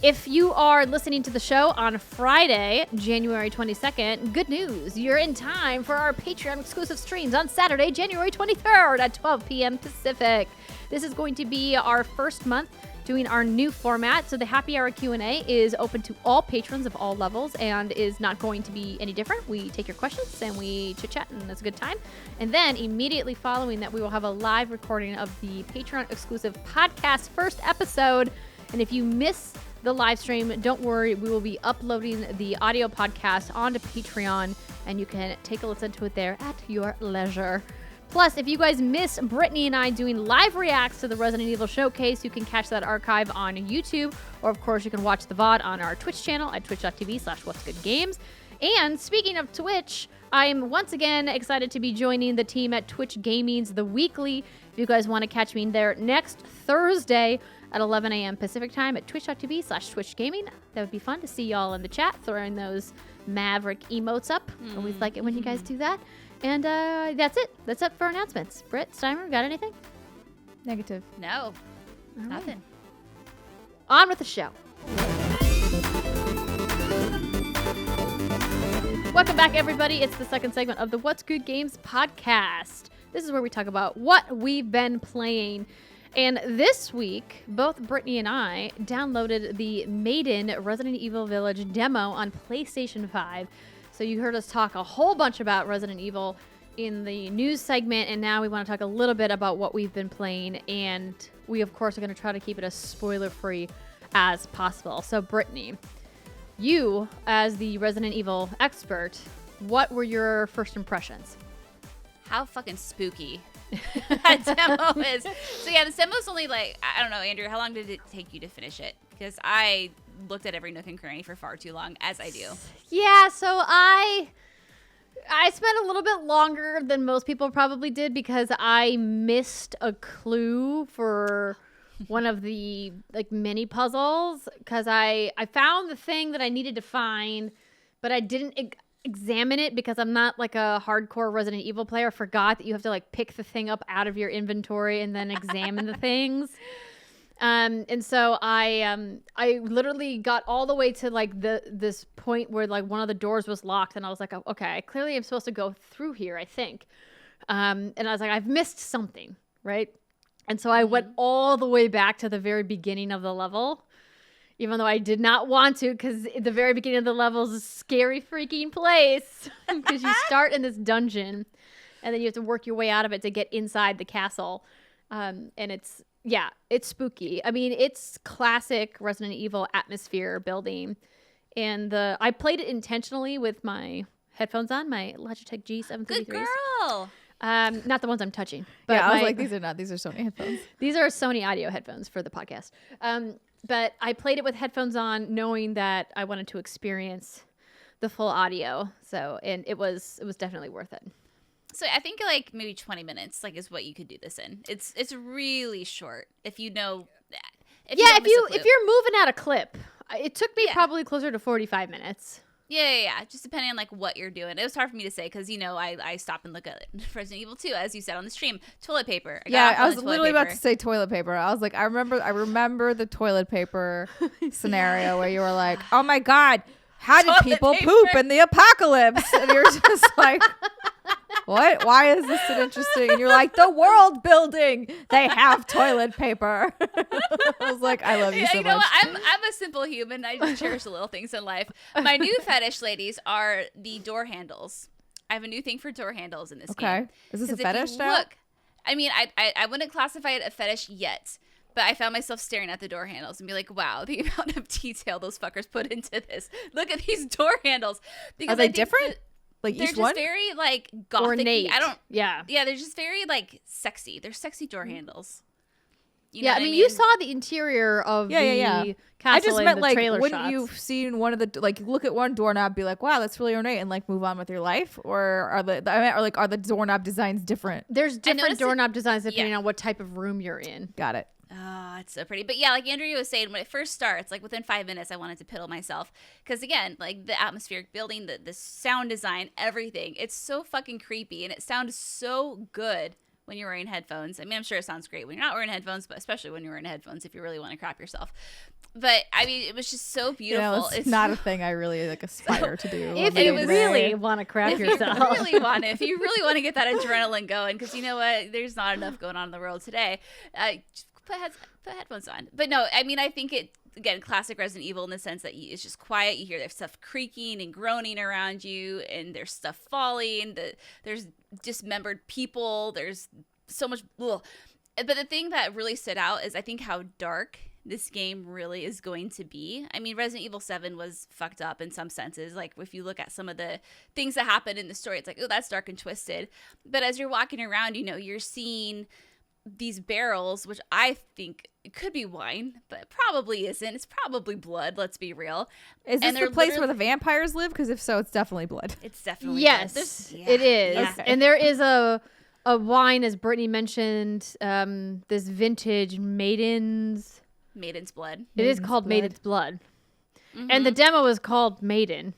If you are listening to the show on Friday, January 22nd, good news. You're in time for our Patreon exclusive streams on Saturday, January 23rd at 12 p.m. Pacific. This is going to be our first month doing our new format. So the Happy Hour Q&A is open to all patrons of all levels and is not going to be any different. We take your questions and we chit-chat, and it's a good time. And then immediately following that, we will have a live recording of the Patreon exclusive podcast first episode. And if you miss the live stream, don't worry, we will be uploading the audio podcast onto Patreon, and you can take a listen to it there at your leisure. Plus, if you guys miss Brittany and I doing live reacts to the Resident Evil Showcase, you can catch that archive on YouTube, or of course you can watch the VOD on our Twitch channel at twitch.tv/whatsgoodgames. And speaking of Twitch, I'm once again excited to be joining the team at Twitch Gaming's The Weekly. If you guys want to catch me there next Thursday at 11 a.m. Pacific time at twitch.tv/twitchgaming. That would be fun to see y'all in the chat, throwing those Maverick emotes up. Always like it when you guys do that. And that's it. That's it for announcements. Britt, Steimer, got anything? Negative. No, nothing. On with the show. Welcome back, everybody. It's the second segment of the What's Good Games podcast. This is where we talk about what we've been playing. And this week, both Brittany and I downloaded the Maiden Resident Evil Village demo on PlayStation 5. So you heard us talk a whole bunch about Resident Evil in the news segment, and now we want to talk a little bit about what we've been playing. And we, of course, are going to try to keep it as spoiler-free as possible. So, Brittany, you, as the Resident Evil expert, what were your first impressions? How fucking spooky that demo is. So yeah, this demo's only like, I don't know, Andrew, how long did it take you to finish it? Because I looked at every nook and cranny for far too long, as I do. Yeah, so I spent a little bit longer than most people probably did because I missed a clue for one of the like mini puzzles, because I found the thing that I needed to find, but I didn't examine it because I'm not like a hardcore Resident Evil player. I forgot that you have to like pick the thing up out of your inventory and then examine the things. And so I literally got all the way to like this point where like one of the doors was locked, and I was like, oh, okay, clearly I'm supposed to go through here, I think. And I was like, I've missed something, right? And so I went all the way back to the very beginning of the level, even though I did not want to, because the very beginning of the level is a scary freaking place. Because you start in this dungeon, and then you have to work your way out of it to get inside the castle. And it's spooky. I mean, it's classic Resident Evil atmosphere building. And I played it intentionally with my headphones on, my Logitech G733s. Good girl. Not the ones I'm touching. But yeah, I was like, these are Sony headphones. These are Sony audio headphones for the podcast. But I played it with headphones on, knowing that I wanted to experience the full audio. So, and it was definitely worth it. So I think like maybe 20 minutes like is what you could do this in. It's really short if you know. If you're moving at a clip. It took me probably closer to 45 minutes. Yeah. Just depending on like what you're doing. It was hard for me to say because I stop and look at Resident Evil 2, as you said on the stream. Toilet paper. I was literally about to say toilet paper. I was like, I remember the toilet paper scenario where you were like, oh my god, how did people poop in the apocalypse? And you're just like, what? Why is this so interesting? And you're like, the world building. They have toilet paper. I was like, I love you so you know much. what? I'm a simple human. I just cherish the little things in life. My new fetish, ladies, are the door handles. I have a new thing for door handles in this game. Okay. Is this a 'Cause if fetish you now? Look, I mean, I wouldn't classify it a fetish yet, but I found myself staring at the door handles and be like, wow, the amount of detail those fuckers put into this. Look at these door handles. Because Are they different? Like they're each just one? very like gothic. Ornate. Yeah, they're just very like sexy. They're sexy door handles. You know Yeah, what I mean, you saw the interior of the castle I just in meant the like, trailer wouldn't shots. you seen one of the like look at one doorknob, be like, wow, that's really ornate, and like move on with your life, or are the doorknob designs different? There's different noticed doorknob designs depending yeah. on what type of room you're in. Got it. Oh, it's so pretty. But yeah, like Andrea was saying, when it first starts, like within 5 minutes, I wanted to piddle myself. Because again, like the atmospheric building, the sound design, everything, it's so fucking creepy. And it sounds so good when you're wearing headphones. I mean, I'm sure it sounds great when you're not wearing headphones, but especially when you're wearing headphones if you really want to crap yourself. But I mean, it was just so beautiful. It's not a thing I really like aspire to do. If on you the really day-to-day. want to crap if yourself. if you really want to get that adrenaline going, because you know what, there's not enough going on in the world today. Just put headphones on. But no, I mean, I think it, again, classic Resident Evil in the sense that it's just quiet. You hear there's stuff creaking and groaning around you, and there's stuff falling. There's dismembered people. There's so much. Ugh. But the thing that really stood out is I think how dark this game really is going to be. I mean, Resident Evil 7 was fucked up in some senses. Like, if you look at some of the things that happen in the story, it's like, oh, that's dark and twisted. But as you're walking around, you know, you're seeing these barrels, which I think it could be wine, but it probably isn't. It's probably blood, let's be real. Is this the place where the vampires live? Because if so, it's definitely blood. It's definitely Yes, blood. it is. Yeah. Okay. And there is a wine, as Brittany mentioned, this vintage Maiden's. Maiden's blood. It is called Maiden's Blood. And the demo is called Maiden.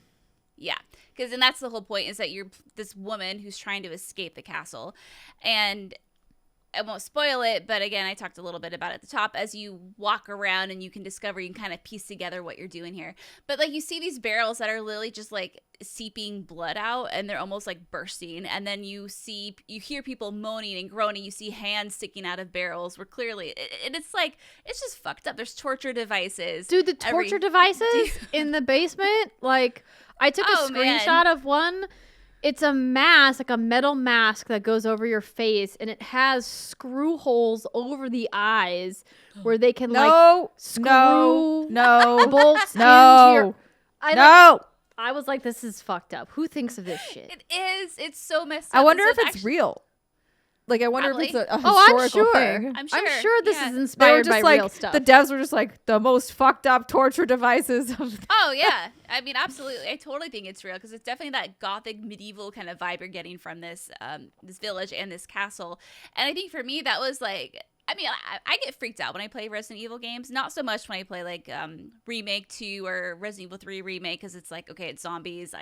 Yeah, because and that's the whole point, is that you're this woman who's trying to escape the castle, and I won't spoil it, but again, I talked a little bit about it at the top. As you walk around and you can discover, you can kind of piece together what you're doing here. But like, you see these barrels that are literally just like seeping blood out, and they're almost like bursting. And then you hear people moaning and groaning. You see hands sticking out of barrels where clearly, and it's like, it's just fucked up. There's torture devices. Dude, the torture devices in the basement, like, I took a screenshot of one. It's a mask, like a metal mask that goes over like face, and it has screw holes over the eyes where they can screw bolts into your... I was like, this is fucked up. Who thinks of this shit? It is. It's so messed up. I wonder And if so it's real. Like, I wonder if it's a I'm historical sure. thing. I'm I'm sure this is They were inspired just by like, real stuff. the devs were just like, the most fucked up torture devices of Oh yeah, I mean, absolutely. I totally think it's real, because it's definitely that gothic medieval kind of vibe you're getting from this this village and this castle. And I think for me, that was like, I mean, I get freaked out when I play Resident Evil games. Not so much when I play like Remake 2 or Resident Evil 3 Remake, because it's like, okay, it's zombies.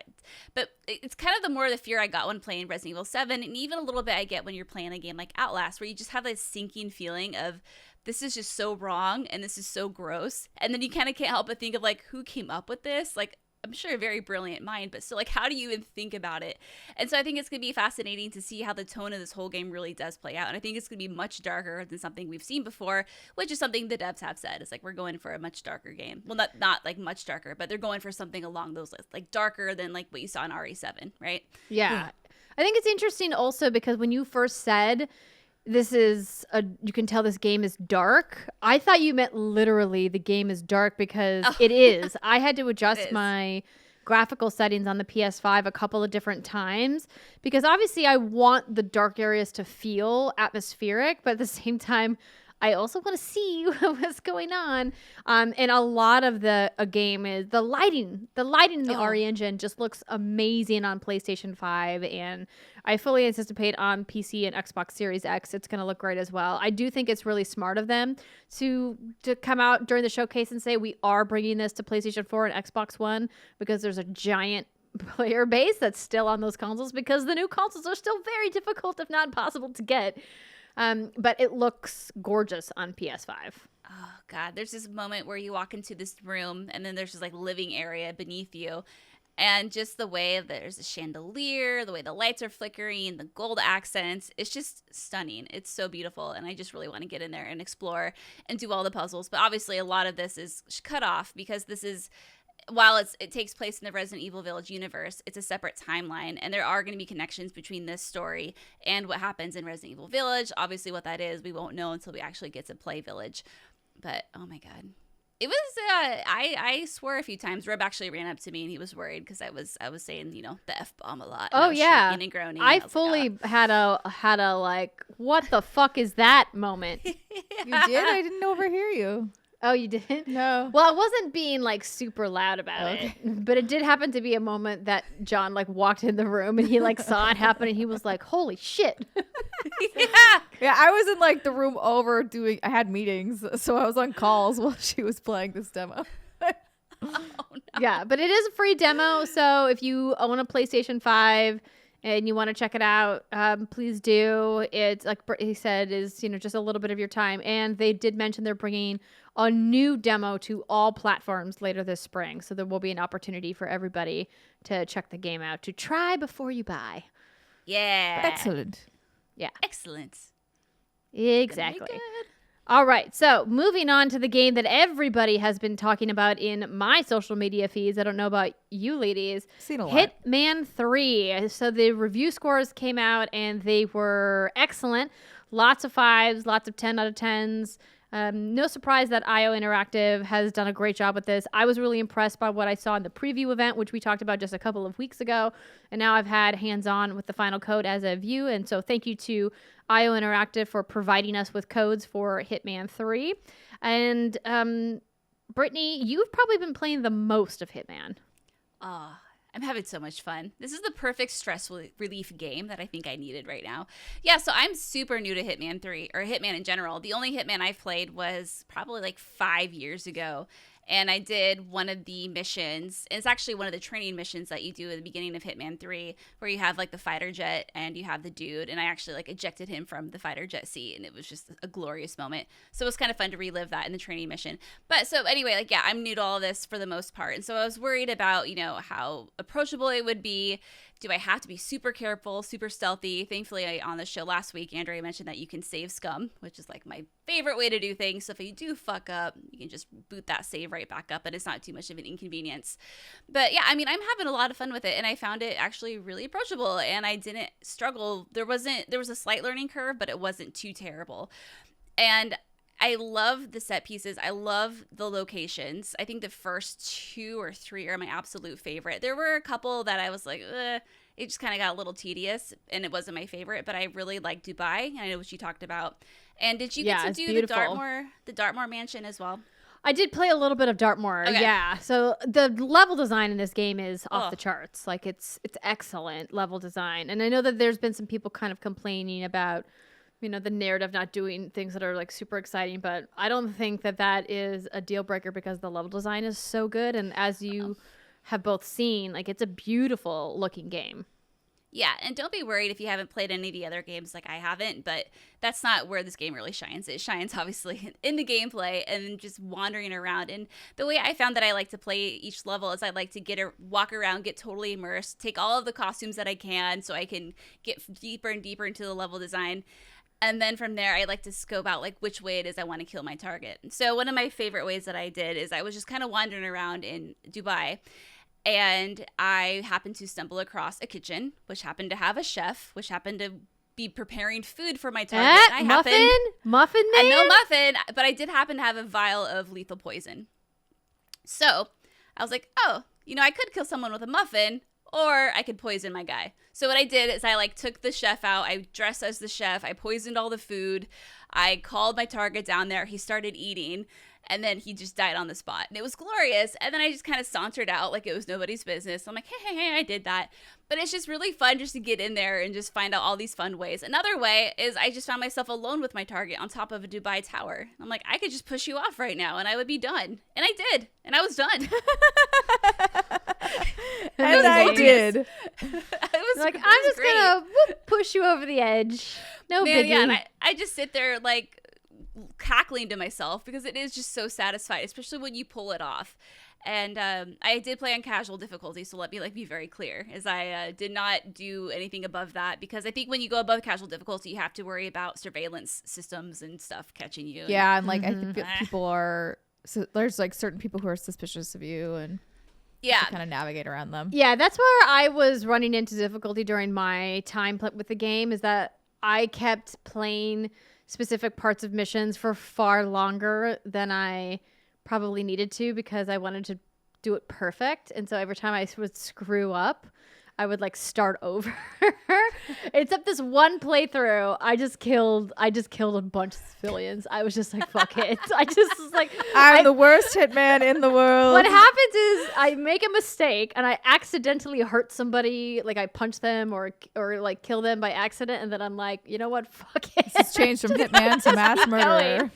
But it's kind of the more the fear I got when playing Resident Evil 7, and even a little bit I get when you're playing a game like Outlast, where you just have this sinking feeling of, this is just so wrong and this is so gross. And then you kind of can't help but think of like, who came up with this? Like, I'm sure a very brilliant mind, but still, like, how do you even think about it? And so I think it's going to be fascinating to see how the tone of this whole game really does play out. And I think it's going to be much darker than something we've seen before, which is something the devs have said. It's like, we're going for a much darker game. Well, not like much darker, but they're going for something along those lines, like darker than like what you saw in RE7, right? Yeah. I think it's interesting also because when you first said you can tell this game is dark, I thought you meant literally the game is dark, because it is. I had to adjust my graphical settings on the PS5 a couple of different times, because obviously I want the dark areas to feel atmospheric, but at the same time, I also want to see what's going on. And a lot of the game is the lighting. The lighting in the RE engine just looks amazing on PlayStation 5. And I fully anticipate on PC and Xbox Series X, it's going to look great as well. I do think it's really smart of them to come out during the showcase and say, we are bringing this to PlayStation 4 and Xbox One, because there's a giant player base that's still on those consoles, because the new consoles are still very difficult, if not impossible, to get. But it looks gorgeous on PS5. Oh God, there's this moment where you walk into this room and then there's this like living area beneath you. And just the way there's a chandelier, the way the lights are flickering, the gold accents, it's just stunning. It's so beautiful. And I just really want to get in there and explore and do all the puzzles. But obviously a lot of this is cut off because this is, while it takes place in the Resident Evil Village universe, it's a separate timeline. And there are going to be connections between this story and what happens in Resident Evil Village. Obviously what that is, we won't know until we actually get to play Village. But, oh my God. It was, I swore a few times. Reb actually ran up to me and he was worried because I was saying, the F-bomb a lot. Oh, yeah. And groaning, I fully had a like, what the fuck is that moment. You did? I didn't overhear you. Oh, you didn't? No. Well, I wasn't being like super loud about it, but it did happen to be a moment that John like walked in the room and he like saw it happen and he was like, holy shit. Yeah, I was in like the room over I had meetings, so I was on calls while she was playing this demo. Oh, no. Yeah, but it is a free demo, so if you own a PlayStation 5 and you want to check it out, please do. It's like he said, is just a little bit of your time. And they did mention they're bringing a new demo to all platforms later this spring, so there will be an opportunity for everybody to check the game out, to try before you buy. Yeah. Excellent. Yeah. Excellent. Exactly. All right, so moving on to the game that everybody has been talking about in my social media feeds. I don't know about you ladies. Seen a lot. Hitman 3. So the review scores came out and they were excellent. Lots of 5s, lots of 10 out of 10s. No surprise that IO Interactive has done a great job with this. I was really impressed by what I saw in the preview event, which we talked about just a couple of weeks ago. And now I've had hands-on with the final code as a view. And so thank you to IO Interactive for providing us with codes for Hitman 3. And Brittany, you've probably been playing the most of Hitman. I'm having so much fun. This is the perfect stress relief game that I think I needed right now. Yeah, so I'm super new to Hitman 3, or Hitman in general. The only Hitman I've played was probably like 5 years ago. And I did one of the missions. It's actually one of the training missions that you do at the beginning of Hitman 3, where you have like the fighter jet and you have the dude. And I actually like ejected him from the fighter jet seat. And it was just a glorious moment. So it was kind of fun to relive that in the training mission. But so anyway, like, yeah, I'm new to all of this for the most part. And so I was worried about, how approachable it would be. Do I have to be super careful, super stealthy? Thankfully, on the show last week, Andrea mentioned that you can save scum, which is like my favorite way to do things. So if you do fuck up, you can just boot that save right back up and it's not too much of an inconvenience. But yeah, I mean, I'm having a lot of fun with it and I found it actually really approachable and I didn't struggle. There was a slight learning curve, but it wasn't too terrible. And I love the set pieces. I love the locations. I think the first 2 or 3 are my absolute favorite. There were a couple that I was like, it just kind of got a little tedious and it wasn't my favorite, but I really liked Dubai. I know what you talked about. And did you get to do the Dartmoor mansion as well? I did play a little bit of Dartmoor, okay. Yeah. So the level design in this game is off the charts. Like it's excellent level design. And I know that there's been some people kind of complaining about the narrative not doing things that are like super exciting, but I don't think that is a deal breaker because the level design is so good. And as you have both seen, like it's a beautiful looking game. Yeah, and don't be worried if you haven't played any of the other games like I haven't, but that's not where this game really shines. It shines obviously in the gameplay and just wandering around. And the way I found that I like to play each level is I like to walk around, get totally immersed, take all of the costumes that I can so I can get deeper and deeper into the level design. And then from there, I like to scope out like which way it is I want to kill my target. So one of my favorite ways that I did is I was just kind of wandering around in Dubai and I happened to stumble across a kitchen, which happened to have a chef, which happened to be preparing food for my target. Muffin man? And no muffin, but I did happen to have a vial of lethal poison. So I was like, I could kill someone with a muffin or I could poison my guy. So what I did is I took the chef out. I dressed as the chef. I poisoned all the food. I called my target down there. He started eating. And then he just died on the spot. And it was glorious. And then I just kind of sauntered out like it was nobody's business. I'm like, hey, I did that. But it's just really fun just to get in there and just find out all these fun ways. Another way is I just found myself alone with my target on top of a Dubai tower. I'm like, I could just push you off right now and I would be done. And I did. And I was done. And I did. I'm just going to push you over the edge. No biggie. Yeah, and I just sit there like cackling to myself because it is just so satisfying, especially when you pull it off. And I did play on casual difficulty, so let me be very clear, as I did not do anything above that, because I think when you go above casual difficulty, you have to worry about surveillance systems and stuff catching you. Yeah, and I think people are there's certain people who are suspicious of you, and kind of navigate around them. Yeah, that's where I was running into difficulty during my time with the game, is that I kept playing specific parts of missions for far longer than I probably needed to, because I wanted to do it perfect. And so every time I would screw up, I would start over. Except this one playthrough, I just killed a bunch of civilians. I was just like, fuck it. I just was like, I'm the worst hitman in the world. What happens is I make a mistake and I accidentally hurt somebody, I punch them or kill them by accident, and then I'm like, you know what, fuck it. This has changed from hitman to mass murderer.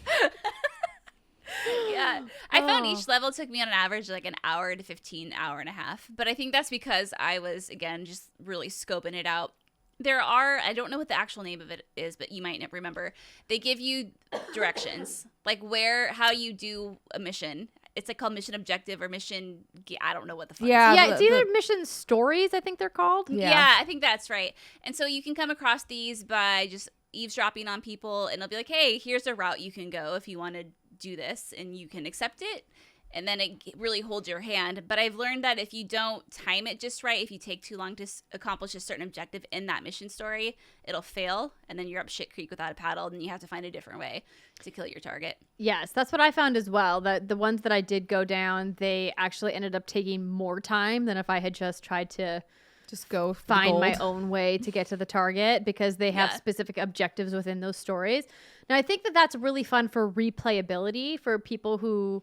Yeah, I found each level took me on an average an hour to 15 hour and a half, but I think that's because I was, again, just really scoping it out. There are, I don't know what the actual name of it is, but you might remember, they give you directions, how you do a mission. It's called mission objective or mission, I don't know what the fuck. Yeah, it's either mission stories, I think they're called. Yeah, I think that's right. And so you can come across these by just eavesdropping on people, and they'll be like, hey, here's a route you can go if you want to do this, and you can accept it, and then it really holds your hand. But I've learned that if you don't time it just right, if you take too long to accomplish a certain objective in that mission story, it'll fail, and then you're up shit creek without a paddle, and you have to find a different way to kill your target. Yes, that's what I found as well, that the ones that I did go down, they actually ended up taking more time than if I had just tried to just go find my own way to get to the target, because they have specific objectives within those stories. Now, I think that that's really fun for replayability for people who,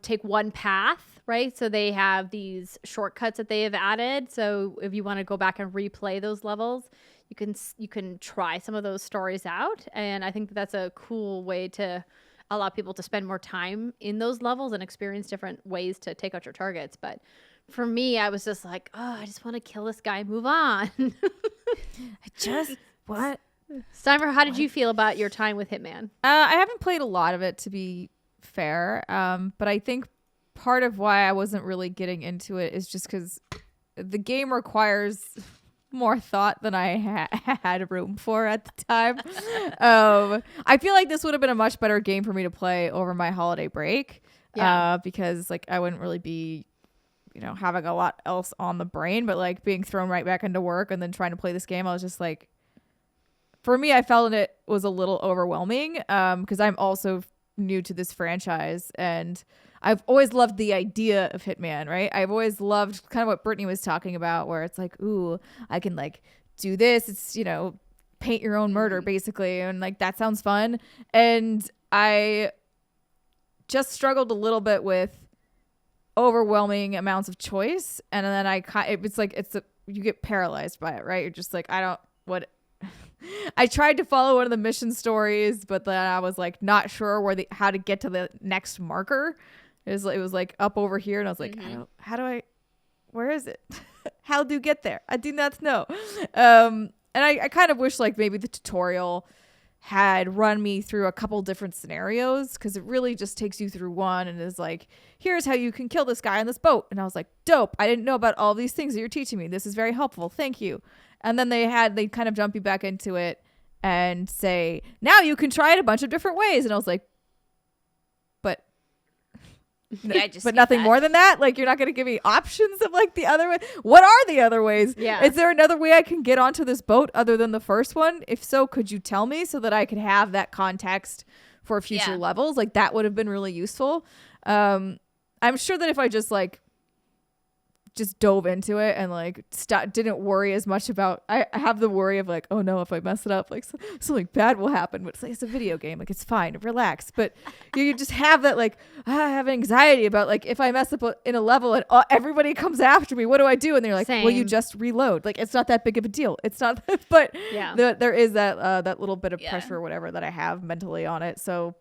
take one path, right? So they have these shortcuts that they have added. So if you want to go back and replay those levels, you can try some of those stories out. And I think that's a cool way to allow people to spend more time in those levels and experience different ways to take out your targets. But for me, I was just like, I just want to kill this guy, move on. What? Steimer, how did you feel about your time with Hitman? I haven't played a lot of it, to be fair. But I think part of why I wasn't really getting into it is just because the game requires more thought than I had room for at the time. I feel like this would have been a much better game for me to play over my holiday break. Because I wouldn't really be having a lot else on the brain, but being thrown right back into work and then trying to play this game, I was just for me, I felt it was a little overwhelming, because I'm also new to this franchise, and I've always loved the idea of Hitman, right? I've always loved kind of what Brittany was talking about, where it's ooh, I can do this. It's, paint your own murder basically. And that sounds fun. And I just struggled a little bit with overwhelming amounts of choice. And then you get paralyzed by it, right? You're just I tried to follow one of the mission stories, but then I was not sure how to get to the next marker. It was up over here, and I was where is it? How do you get there? I do not know. And I kind of wish maybe the tutorial had run me through a couple different scenarios, because it really just takes you through one and is here's how you can kill this guy on this boat. And I was dope. I didn't know about all these things that you're teaching me. This is very helpful. Thank you. And then they kind of jump you back into it and say, now you can try it a bunch of different ways. And I was but but nothing more than that. You're not going to give me options of the other way. What are the other ways? Yeah. Is there another way I can get onto this boat other than the first one? If so, could you tell me so that I could have that context for future levels? That would have been really useful. I'm sure that if I just dove into it and didn't worry as much about, I have the worry of oh no, if I mess it up something bad will happen, but it's a video game, it's fine, relax. But you just have that I have anxiety about if I mess up in a level and everybody comes after me, what do I do? And they're Same. well, you just reload. It's not that big of a deal. It's not but there is that little bit of pressure or whatever that I have mentally on it. So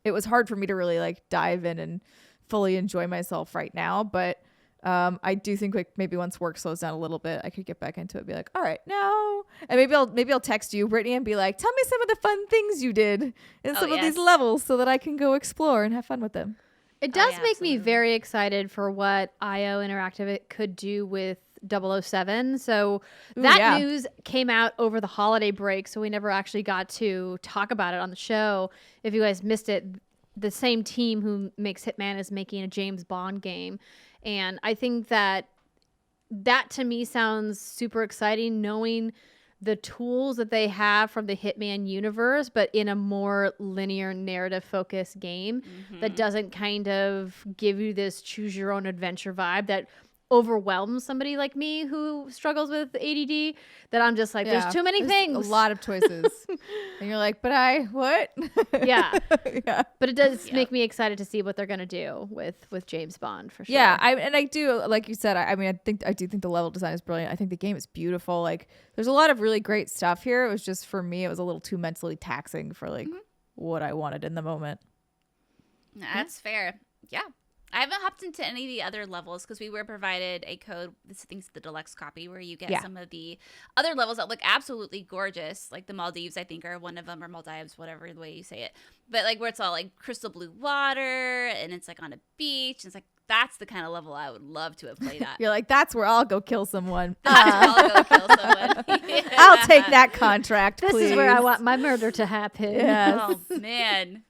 it was hard for me to really dive in and fully enjoy myself right now. But I do think maybe once work slows down a little bit, I could get back into it and be all right, no. And maybe I'll text you, Brittany, and be tell me some of the fun things you did in some of these levels so that I can go explore and have fun with them. It does make me very excited for what IO Interactive could do with 007. So that news came out over the holiday break, so we never actually got to talk about it on the show. If you guys missed it, the same team who makes Hitman is making a James Bond game. And I think that to me sounds super exciting, knowing the tools that they have from the Hitman universe, but in a more linear narrative focused game that doesn't kind of give you this choose your own adventure vibe that overwhelms somebody like me who struggles with ADD, that I'm just like, there's too many things. A lot of choices. And you're like, but what? Yeah. But it does make me excited to see what they're going to do with James Bond for sure. Yeah. I do, like you said, I do think the level design is brilliant. I think the game is beautiful. Like there's a lot of really great stuff here. It was just, for me, it was a little too mentally taxing for like what I wanted in the moment. That's fair. Yeah. I haven't hopped into any of the other levels because we were provided a code. This thing's the deluxe copy where you get some of the other levels that look absolutely gorgeous. Like the Maldives, I think, are one of them, or Maldives, whatever the way you say it. But like where it's all like crystal blue water and it's like on a beach. And it's like, that's the kind of level I would love to have played at. You're like, that's where I'll go kill someone. That's where I'll go kill someone. I'll take that contract, This please. is where I want my murder to happen. Yes. Oh, man.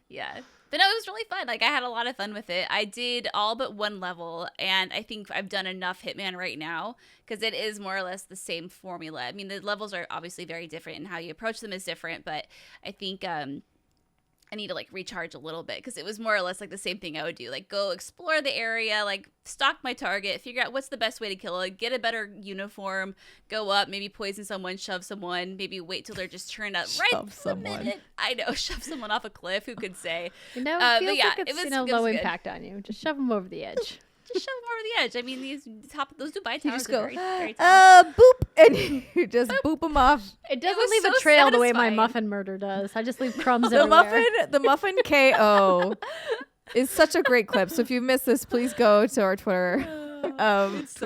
Yeah. But no, it was really fun. Like, I had a lot of fun with it. I did all but one level, and I think I've done enough Hitman right now because it is more or less the same formula. I mean, the levels are obviously very different, and how you approach them is different, but I think I need to, like, recharge a little bit because it was more or less, like, the same thing I would do. Like, go explore the area, like, stalk my target, figure out what's the best way to kill it, get a better uniform, go up, maybe poison someone, shove someone, maybe wait till they're just turned up right the minute. I know, shove someone off a cliff, who could say? You know, it feels like it's low impact on you. Just shove them over the edge. Just shove them over the edge. I mean, those Dubai towers just go, are very tall. Boop, and you just boop them off. It doesn't leave a trail the way my muffin murder does. I just leave crumbs The everywhere. the muffin KO is such a great clip. So if you missed this, please go to our Twitter,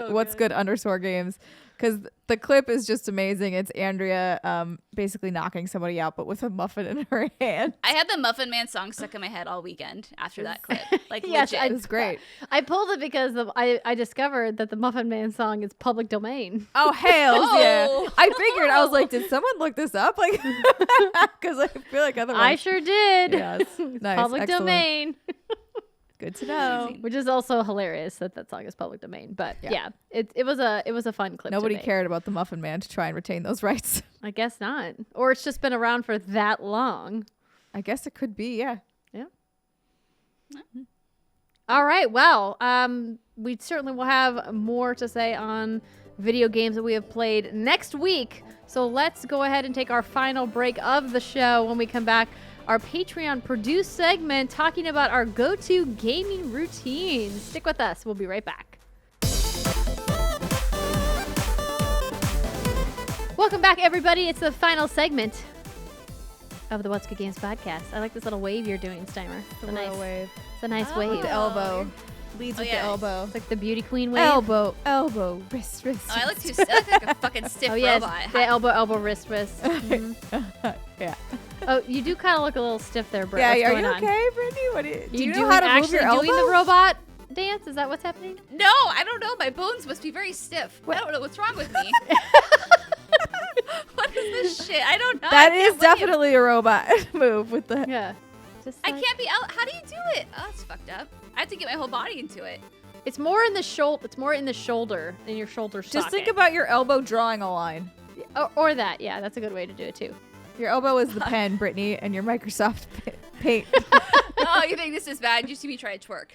what's good _games, because the clip is just amazing. It's Andrea basically knocking somebody out, but with a muffin in her hand. I had the Muffin Man song stuck in my head all weekend after that clip. Like, Yes, legit. it was great. I pulled it because I discovered that the Muffin Man song is public domain. Oh, hails, yeah. Oh. I figured, I was like, did someone look this up? Like, because I feel like otherwise. I sure did. Yes. Nice. Public Excellent. domain. Good to know. Which is also hilarious that song is public domain. But yeah, it was a fun clip. Nobody cared about the Muffin Man to try and retain those rights. I guess not. Or it's just been around for that long. I guess it could be, yeah. All right. Well, we certainly will have more to say on video games that we have played next week. So let's go ahead and take our final break of the show. When we come back, our Patreon produced segment talking about our go-to gaming routines. Stick with us. We'll be right back. Welcome back, everybody. It's the final segment of the What's Good Games podcast. I like this little wave you're doing, Steimer. It's a nice wave. It's a nice wave. The elbow. Leads with the elbow. It's like the beauty queen wave. Elbow, wrist. Oh, I look too stiff. I look like a fucking stiff yes, robot. the elbow, wrist. Mhm. Yeah. Oh, you do kind of look a little stiff there, Britt. Yeah, What's are going you on? okay, Brittany? Do you know doing, how to move actually your elbow? doing the robot dance? Is that what's happening? No, I don't know. My bones must be very stiff. I don't know what's wrong with me. What is this shit? I don't know. That is definitely a robot move with the... Yeah. Just I like- can't be out. How do you do it? Oh, that's fucked up. I have to get my whole body into it. It's more in the shoulder. It's more in the shoulder, in your shoulder socket. Just think about your elbow drawing a line. Or that. Yeah, that's a good way to do it too. Your elbow is the pen, Brittany, and your Microsoft Paint. Oh, you think this is bad? You see me try to twerk.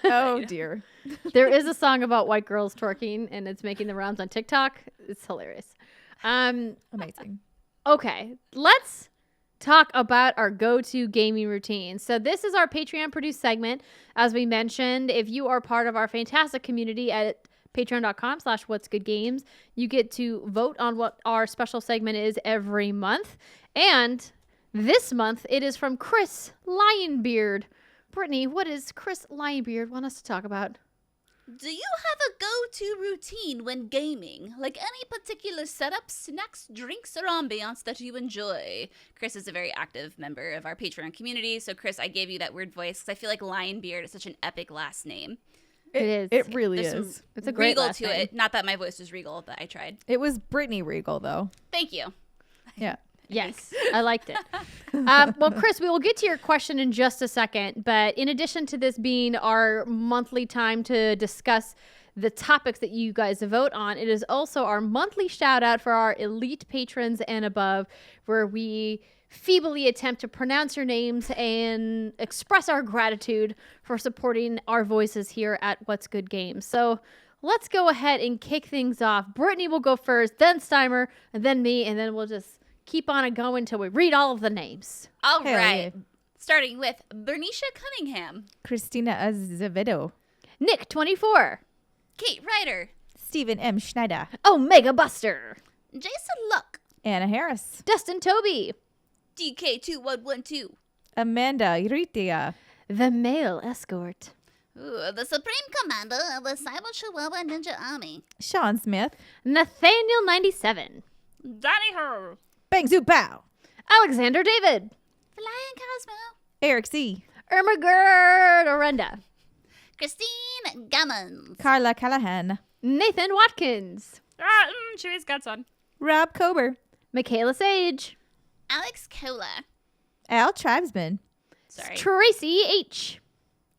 Oh, dear. There is a song about white girls twerking, and it's making the rounds on TikTok. It's hilarious. Amazing. Okay, let's talk about our go-to gaming routine. So this is our Patreon produced segment. As we mentioned, if you are part of our fantastic community at patreon.com/whatsgoodgames, you get to vote on what our special segment is every month. And this month, it is from Chris Lionbeard. Brittany, what does Chris Lionbeard want us to talk about? Do you have a go-to routine when gaming? Like any particular setup, snacks, drinks, or ambiance that you enjoy? Chris is a very active member of our Patreon community. So, Chris, I gave you that weird voice because I feel like Lionbeard is such an epic last name. It is. It really There's is. some It's a great regal last to name. it. Not that my voice was regal, but I tried. It was Brittany Regal, though. Thank you. Yeah. Yes, I liked it. Well, Chris, we will get to your question in just a second. But in addition to this being our monthly time to discuss the topics that you guys vote on, it is also our monthly shout out for our elite patrons and above, where we feebly attempt to pronounce your names and express our gratitude for supporting our voices here at What's Good Games. So let's go ahead and kick things off. Brittany will go first, then Steimer, and then me, and then we'll just keep on it going until we read all of the names. All Hell right. yeah. Starting with Bernicia Cunningham, Christina Azevedo. Nick, 24. Kate Ryder, Stephen M. Schneider. Omega Buster. Jason Luck, Anna Harris. Dustin Toby. DK2112, Amanda Iritia. The Male Escort. the Supreme Commander of the Cyber Chihuahua Ninja Army, Sean Smith. Nathaniel, 97. Danny Her, Bang Zoo Pow. Alexander David. FlyinCosmo, Eric C. Irma Gerd Orenda. Christine Gammons, Carla Callahan. Nathan Watkins. Chewy's Godson, Rob Kober. Michaela Sage. Alex Kohler, Al Tribesman. sorry, Tracy H.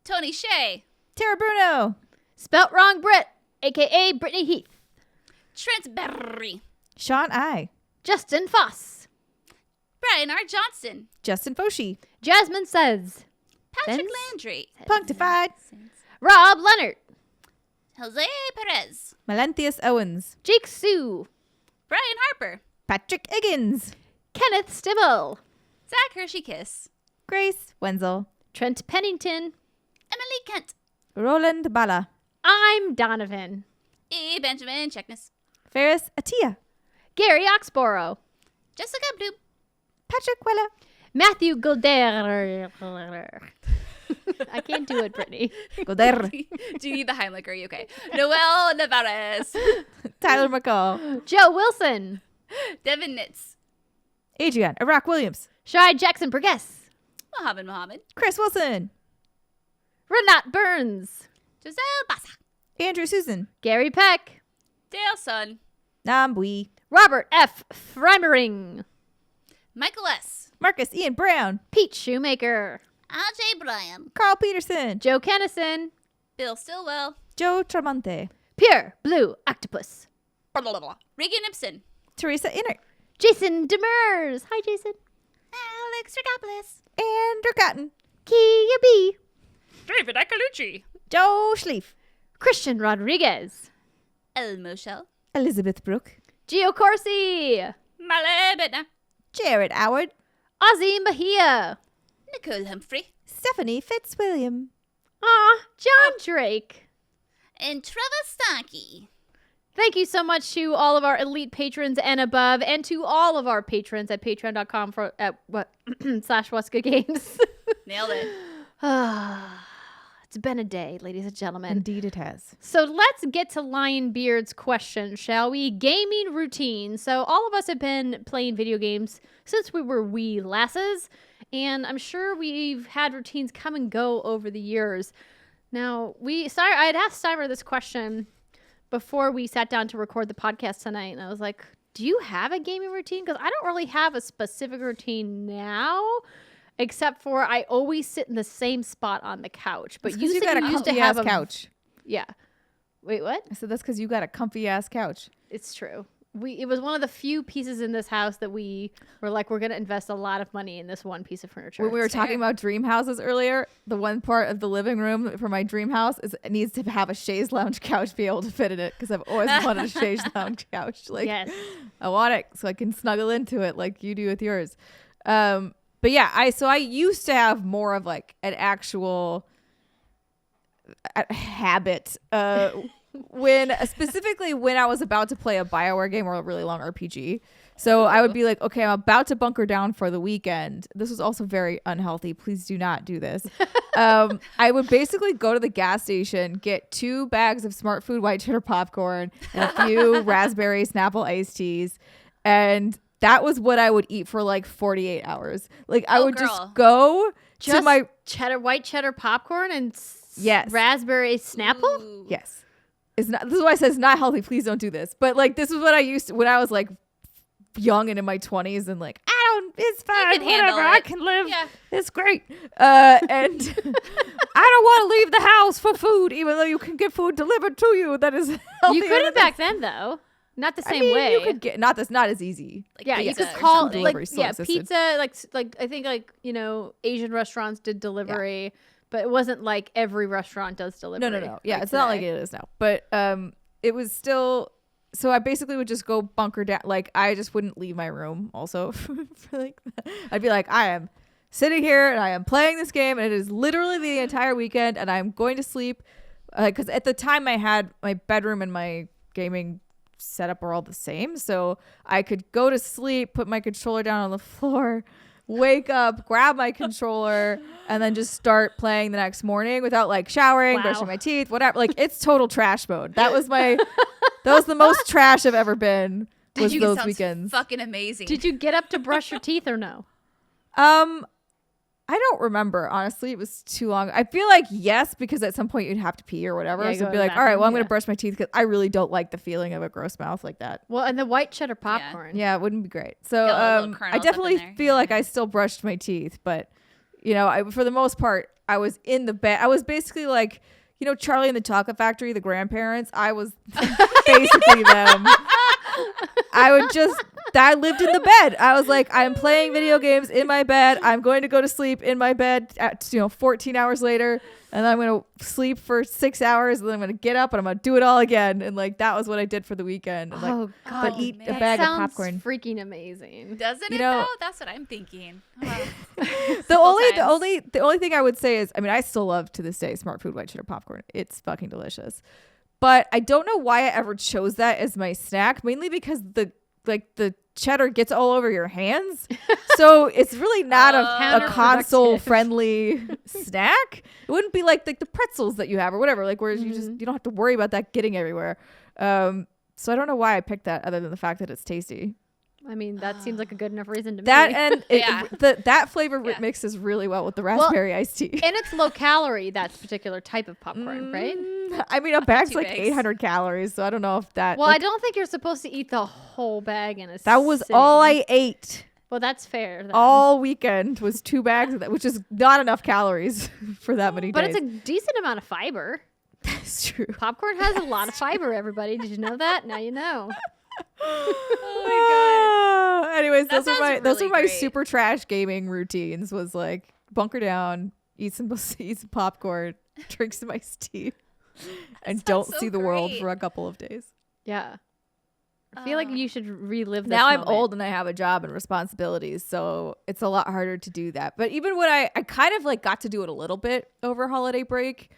Tony Shea, Tara Bruno. Spelt Wrong Brit, a.k.a. Brittany Heath. Trent Berry, Sean I. Justin Foss. Brian R. Johnson, Justin Foshee. Jasmine Says. Patrick Vince? Landry, Punkdefied. Rob Leonard. Jose Perez, Melanthius Owens. Jake Sue. Brian Harper, Patrick Higgins. Kenneth Stimmel. Zach Hershey Kiss, Grace Wenzel. Trent Pennington. Emily Kent, Roland Bala. I'm Donovan. E. Benjamin Checkness, Faris Attieh. Gary Oxborough. Jessica Bloop, Patrick Wella. Matthew Golder. I can't do it, Brittany. Goder. do you need the Heimlich? Are you okay? Noel Navarez, Tyler McCall. Joe Wilson. Devin Nitz, Adrian Iraq Williams. Shai Jackson Burgess. Mohammed Mohammed, Chris Wilson. Renat Burns. Giselle Bassa, Andrew Susan. Gary Peck. Dale Sun, Nambui. Robert F. Freimering. Michael S., Marcus Ian Brown. Pete Shoemaker. R.J. Bryan, Carl Peterson. Joe Kennison. Bill Stillwell, Joe Tramonte. Pure Blue Octopus. blah, blah, blah, blah. Regan Ibsen, Teresa Inert. Jason Demers. Hi, Jason. Alex Rigopulos, Andrew Cotton. Kia B. David Icolucci, Joe Schlief. Christian Rodriguez. El Moshel, Elizabeth Brooke. Gio Corsi. Male Bedna, Jared Howard. Ozzy Mejia. Nicole Humphrey, Stephanie Fitzwilliam. John Drake. and Trevor Starkey. Thank you so much to all of our elite patrons and above, and to all of our patrons at patreon.com for at what / What's Good Games. Nailed it. It's been a day, ladies and gentlemen. Indeed it has. So let's get to Lionbeard's question, shall we? Gaming routine. So all of us have been playing video games since we were wee lasses, and I'm sure we've had routines come and go over the years. Now, I had asked Steimer this question before we sat down to record the podcast tonight, and I was like, do you have a gaming routine? Because I don't really have a specific routine now, except for I always sit in the same spot on the couch. But you got a used to comfy have ass a couch. Yeah. Wait, what? I said that's because you got a comfy ass couch. It's true. It was one of the few pieces in this house that we were like, we're going to invest a lot of money in this one piece of furniture. When we were talking about dream houses earlier, the one part of the living room for my dream house is it needs to have a chaise lounge couch to be able to fit in it, because I've always wanted a chaise lounge couch. Like, Yes. I want it so I can snuggle into it like you do with yours. But yeah, I used to have more of like an actual habit specifically when I was about to play a BioWare game or a really long RPG. So I would be like, okay, I'm about to bunker down for the weekend. This was also very unhealthy. Please do not do this. I would basically go to the gas station, get 2 bags of Smart Food white cheddar popcorn and a few raspberry Snapple iced teas. And that was what I would eat for like 48 hours. Like I would just go to my white cheddar popcorn and yes, raspberry Snapple. Ooh. Yes. This is why I said it's not healthy. Please don't do this. But like, this is what I used to, when I was like young and in my 20s and like, it's fine. Whatever. I can live. Yeah. It's great. And I don't want to leave the house for food, even though you can get food delivered to you. That is healthy. You couldn't back then though. Not the same way. You could get not as easy. Like you could call pizza like I think like Asian restaurants did delivery. Yeah. But it wasn't like every restaurant does delivery. No. Yeah, it's not like it is now. But it was still. So I basically would just go bunker down. Like I just wouldn't leave my room. Also, for like I'd be like, I am sitting here and I am playing this game, and it is literally the entire weekend, and I'm going to sleep. Because at the time I had my bedroom and my gaming setup were all the same, so I could go to sleep, put my controller down on the floor, wake up, grab my controller, and then just start playing the next morning without like showering, brushing my teeth, whatever. Like it's total trash mode. That was the most trash I've ever been. Was those weekends. Fucking amazing. Did you get up to brush your teeth or no? I don't remember, honestly. It was too long. I feel like yes, because at some point you'd have to pee or whatever. Yeah, so I'd be like, all right, well, I'm going to brush my teeth because I really don't like the feeling of a gross mouth like that. Well, and the white cheddar popcorn. Yeah, it wouldn't be great. So I definitely feel like I still brushed my teeth. But, for the most part, I was in the bed. I was basically like, Charlie and the Chocolate Factory, the grandparents. I was basically them. I lived in the bed. I was like, I'm playing video games in my bed. I'm going to go to sleep in my bed at 14 hours later, and I'm going to sleep for 6 hours, and then I'm going to get up and I'm going to do it all again. And like that was what I did for the weekend. And, oh God, but eat a bag of popcorn. Freaking amazing. Doesn't it though? That's what I'm thinking. Oh. the only thing I would say is, I still love to this day Smart Food white cheddar popcorn. It's fucking delicious. But I don't know why I ever chose that as my snack, mainly because the cheddar gets all over your hands. So it's really not a console friendly snack. It wouldn't be like the pretzels that you have or whatever, like whereas you don't have to worry about that getting everywhere. So I don't know why I picked that other than the fact that it's tasty. That seems like a good enough reason to me. That and that flavor mixes really well with the raspberry iced tea. And it's low calorie, that particular type of popcorn, right? A bag's like 800 calories, so I don't know if that... Well, I don't think you're supposed to eat the whole bag in a That was sitting. all I ate. Well, that's fair. Then. All weekend was 2 bags of that, which is not enough calories for that many days. But it's a decent amount of fiber. That's true. Popcorn has a lot of fiber, everybody. Did you know that? Now you know. Oh my God. Anyways, those are my super trash gaming routines. Was like bunker down, eat some popcorn, drink some iced tea, and don't see the world for a couple of days. Yeah, I feel like you should relive this now. moment. I'm old and I have a job and responsibilities, so it's a lot harder to do that. But even when I kind of like got to do it a little bit over holiday break,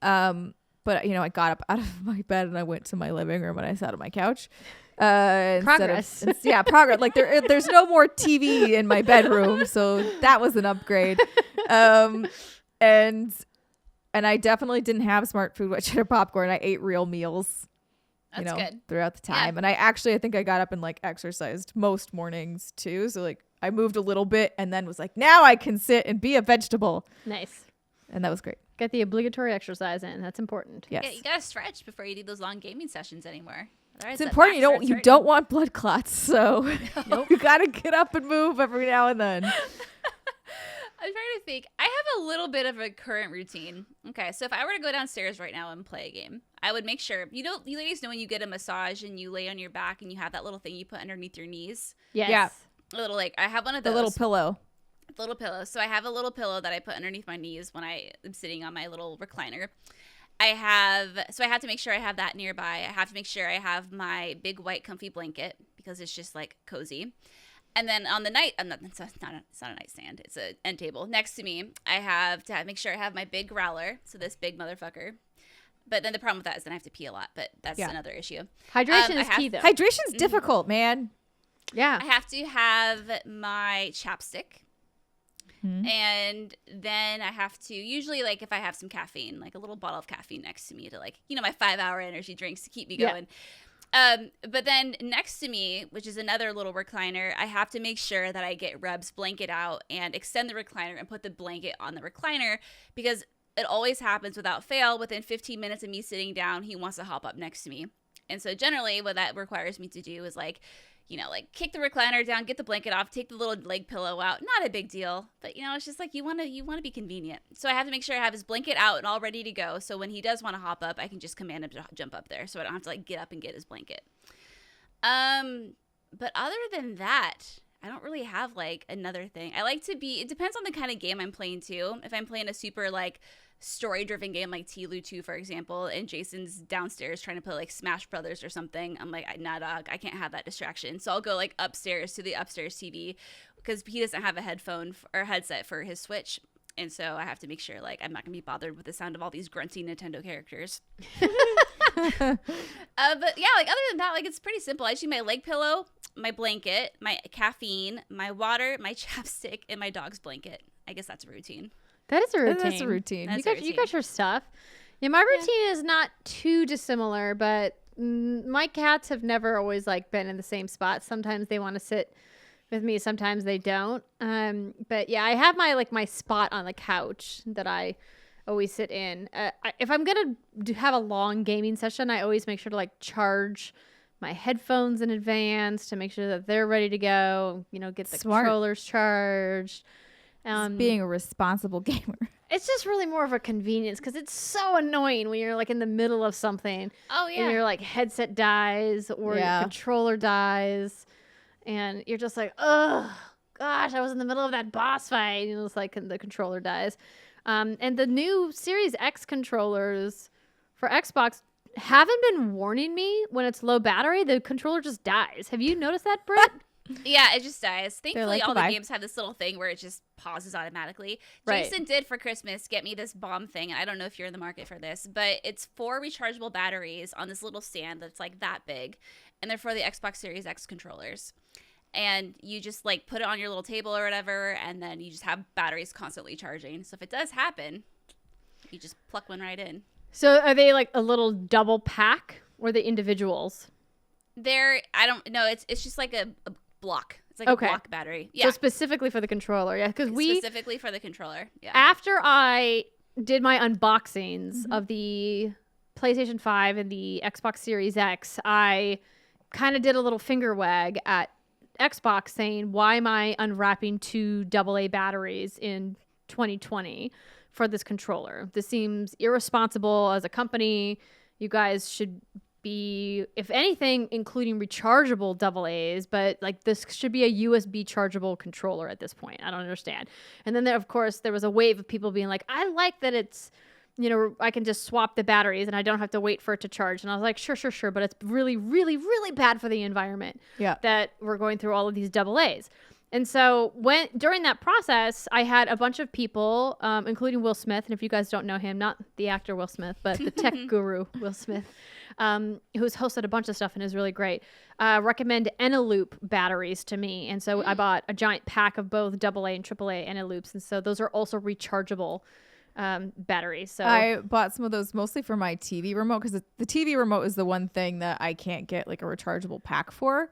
but I got up out of my bed and I went to my living room and I sat on my couch. Progress. Progress. Like there's no more TV in my bedroom, so that was an upgrade. And I definitely didn't have Smart Food white cheddar popcorn. I ate real meals. That's good. Throughout the time. Yeah. And I think I got up and like exercised most mornings too. So like I moved a little bit and then was like, now I can sit and be a vegetable. Nice. And that was great. Get the obligatory exercise in. That's important. Yes. Yeah, you gotta stretch before you do those long gaming sessions anymore. It's important. You don't want blood clots, so you gotta get up and move every now and then. I'm trying to think. I have a little bit of a current routine. Okay, so if I were to go downstairs right now and play a game, I would make sure you ladies know when you get a massage and you lay on your back and you have that little thing you put underneath your knees. Yes. Yeah. A little I have one of those. The little pillow. So I have a little pillow that I put underneath my knees when I am sitting on my little recliner. I have to make sure I have that nearby. I have to make sure I have my big white comfy blanket because it's just like cozy. And then on the night, it's not a nightstand. It's an end table. Next to me, I have to make sure I have my big growler. So this big motherfucker. But then the problem with that is then I have to pee a lot. But that's another issue. Hydration is key, though. Hydration's difficult, man. Yeah. I have to have my chapstick. And then I have to usually, like, if I have some caffeine, like a little bottle of caffeine next to me to, like, you know, my 5-hour energy drinks to keep me going. But then next to me, which is another little recliner, I have to make sure that I get Reb's blanket out and extend the recliner and put the blanket on the recliner, because it always happens without fail. Within 15 minutes of me sitting down, he wants to hop up next to me. And so generally what that requires me to do is, like, you know, like, kick the recliner down, get the blanket off, take the little leg pillow out. Not a big deal, but, you know, it's just like you want to be convenient. So I have to make sure I have his blanket out and all ready to go. So when he does want to hop up, I can just command him to jump up there, so I don't have to, like, get up and get his blanket. But other than that, I don't really have, like, another thing. I like to be, it depends on the kind of game I'm playing too. If I'm playing a super, like, story-driven game like T-Lu 2, for example, and Jason's downstairs trying to play, like, Smash Brothers or something, I'm like, nah, dog, I can't have that distraction. So I'll go, like, upstairs to the upstairs TV, because he doesn't have a headphone or headset for his Switch, and so I have to make sure, like, I'm not gonna be bothered with the sound of all these grunty Nintendo characters. But yeah, like, other than that, like, it's pretty simple. I just need my leg pillow, my blanket, my caffeine, my water, my chapstick, and my dog's blanket. I guess that's a routine. That is a routine. That's a routine. You got your stuff. Yeah, my routine is not too dissimilar, but my cats have never always, like, been in the same spot. Sometimes they want to sit with me, sometimes they don't. But yeah, I have my spot on the couch that I always sit in. If I'm gonna have a long gaming session, I always make sure to, like, charge my headphones in advance to make sure that they're ready to go. You know, get the controllers charged. Being a responsible gamer. It's just really more of a convenience, because it's so annoying when you're, like, in the middle of something. Oh, yeah. And your, like, headset dies or your controller dies. And you're just like, oh, gosh, I was in the middle of that boss fight. And it's like the controller dies. And the new Series X controllers for Xbox haven't been warning me when it's low battery. The controller just dies. Have you noticed that, Britt? Yeah, it just dies. Thankfully, like, all the goodbye. games have this little thing where it just pauses automatically. Right. Jason did for Christmas get me this bomb thing. I don't know if you're in the market for this, but it's 4 rechargeable batteries on this little stand that's, like, that big, and they're for the Xbox Series X controllers. And you just, like, put it on your little table or whatever, and then you just have batteries constantly charging. So if it does happen, you just pluck one right in. So are they, like, a little double pack, or the individuals? I don't know. It's just like a block. It's like a block battery. Yeah. So specifically for the controller. Yeah. Because specifically for the controller. Yeah. After I did my unboxings of the PlayStation 5 and the Xbox Series X, I kind of did a little finger wag at Xbox saying, why am I unwrapping 2 AA batteries in 2020 for this controller? This seems irresponsible as a company. You guys should be, if anything, including rechargeable AA's, but, like, this should be a USB chargeable controller at this point. I don't understand. And then of course there was a wave of people being like, I like that it's, you know, I can just swap the batteries and I don't have to wait for it to charge. And I was like, sure, but it's really, really, really bad for the environment that we're going through all of these AA's. And so during that process, I had a bunch of people, including Will Smith, and if you guys don't know him, not the actor Will Smith, but the tech guru Will Smith, who's hosted a bunch of stuff and is really great, recommend Eneloop batteries to me. And so I bought a giant pack of both AA and AAA Eneloops, and so those are also rechargeable batteries. So I bought some of those mostly for my TV remote, because the TV remote is the one thing that I can't get, like, a rechargeable pack for.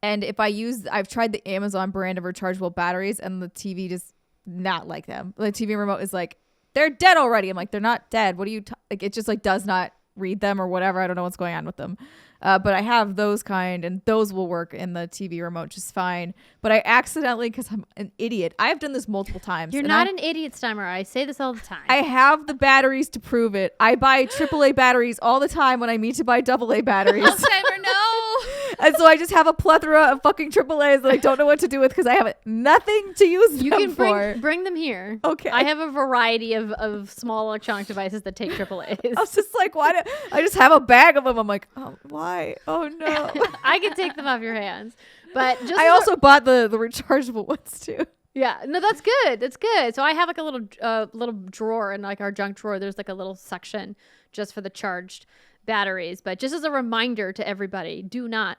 And if I've tried the Amazon brand of rechargeable batteries, and the TV does not like them. The TV remote is like, they're dead already. I'm like, they're not dead. What do you, like, it just, like, does not read them or whatever. I don't know what's going on with them. But I have those kind, and those will work in the TV remote just fine. But I accidentally, because I'm an idiot, I have done this multiple times. You're not an idiot, Steimer. I say this all the time. I have the batteries to prove it. I buy AAA batteries all the time when I need to buy AA batteries. Oh, Steimer, no. And so I just have a plethora of fucking AAAs that I don't know what to do with, because I have nothing to use you them can for. Bring them here. Okay. I have a variety of small electronic devices that take AAAs. I was just like, why do I just have a bag of them? I'm like, oh, why? Oh, no. I can take them off your hands. But just I also bought the rechargeable ones, too. Yeah, no, that's good. That's good. So I have, like, a little drawer in, like, our junk drawer. There's, like, a little section just for the charged batteries. But just as a reminder to everybody, do not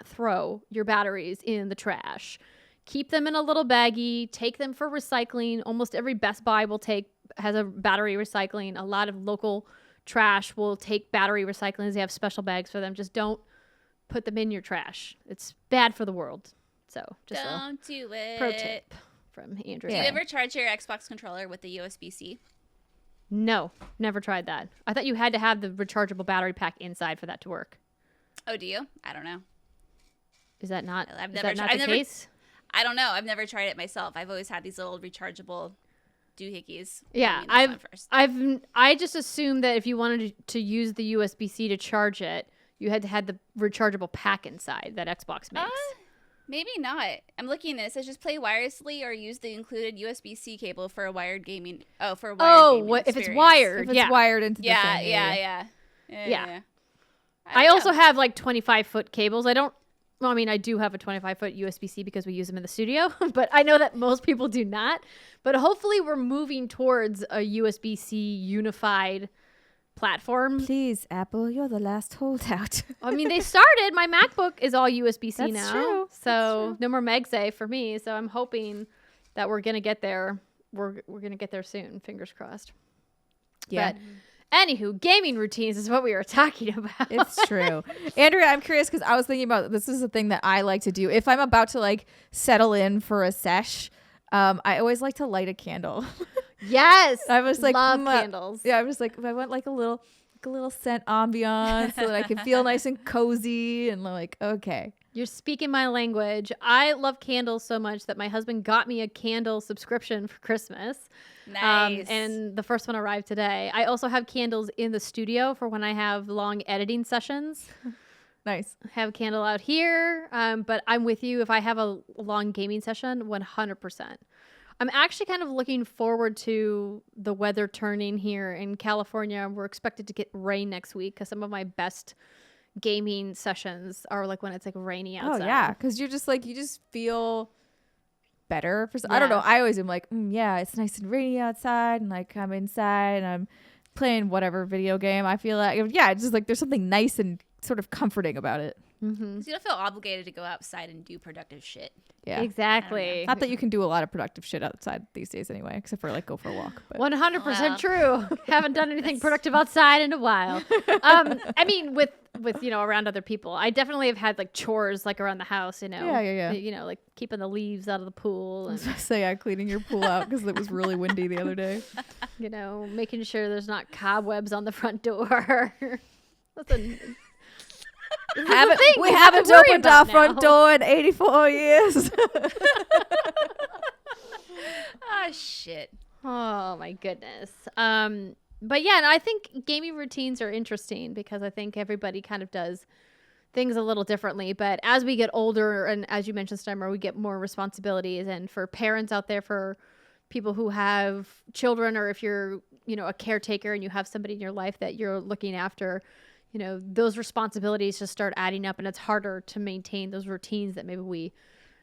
throw your batteries in the trash. Keep them in a little baggie. Take them for recycling. Almost every Best Buy has a battery recycling. A lot of local trash will take battery recycling. They have special bags for them. Just don't put them in your trash. It's bad for the world. So just don't do it. Pro tip from Andrea. Do you ever charge your Xbox controller with the USB-C? No, never tried that. I thought you had to have the rechargeable battery pack inside for that to work. Oh, do you? I don't know. Is that not I've the never case? I don't know. I've never tried it myself. I've always had these little rechargeable doohickeys. Yeah, I just assumed that if you wanted to use the USB-C to charge it, you had to have the rechargeable pack inside that Xbox makes. Maybe not. I'm looking at it. It says just play wirelessly or use the included USB-C cable for a wired gaming. Oh, for a wired gaming if it's experience. wired, If it's wired into the thing. Yeah. I also have like 25-foot cables. I do have a 25-foot USB-C because we use them in the studio, but I know that most people do not. But hopefully we're moving towards a USB-C unified platform. Please, Apple, you're the last holdout. I mean, they started. My MacBook is all USB-C That's now. true. So no more MagSafe for me. So I'm hoping that we're going to get there. We're going to get there soon. Fingers crossed. Yeah. But anywho, gaming routines is what we were talking about. It's true. Andrea, I'm curious because I was thinking about this is a thing that I like to do. If I'm about to like settle in for a sesh, I always like to light a candle. Yes. I was like, love candles. Yeah, I was like, I want like a little scent ambiance so that I can feel nice and cozy and like, okay. You're speaking my language. I love candles so much that my husband got me a candle subscription for Christmas. Nice. And the first one arrived today. I also have candles in the studio for when I have long editing sessions. Nice. I have a candle out here. But I'm with you. If I have a long gaming session, 100%. I'm actually kind of looking forward to the weather turning here in California. We're expected to get rain next week because some of my best gaming sessions are like when it's like rainy outside. Oh yeah, because you're just like you just feel better. I don't know. I always am like, yeah, it's nice and rainy outside, and like I'm inside and I'm playing whatever video game. I feel like it's just like there's something nice and sort of comforting about it. Mm-hmm. So you don't feel obligated to go outside and do productive shit. Yeah, exactly. Not that you can do a lot of productive shit outside these days anyway, except for like go for a walk. But. 100% true. Haven't done anything productive outside in a while. I mean, with around other people, I definitely have had like chores like around the house. Yeah. You know, like keeping the leaves out of the pool. And, cleaning your pool out because it was really windy the other day. You know, making sure there's not cobwebs on the front door. We haven't opened our front door in 84 years. Ah, shit. Oh my goodness. But yeah, I think gaming routines are interesting because I think everybody kind of does things a little differently. But as we get older, and as you mentioned, Steimer, we get more responsibilities. And for parents out there, for people who have children, or if you're, a caretaker and you have somebody in your life that you're looking after, those responsibilities just start adding up, and it's harder to maintain those routines that maybe we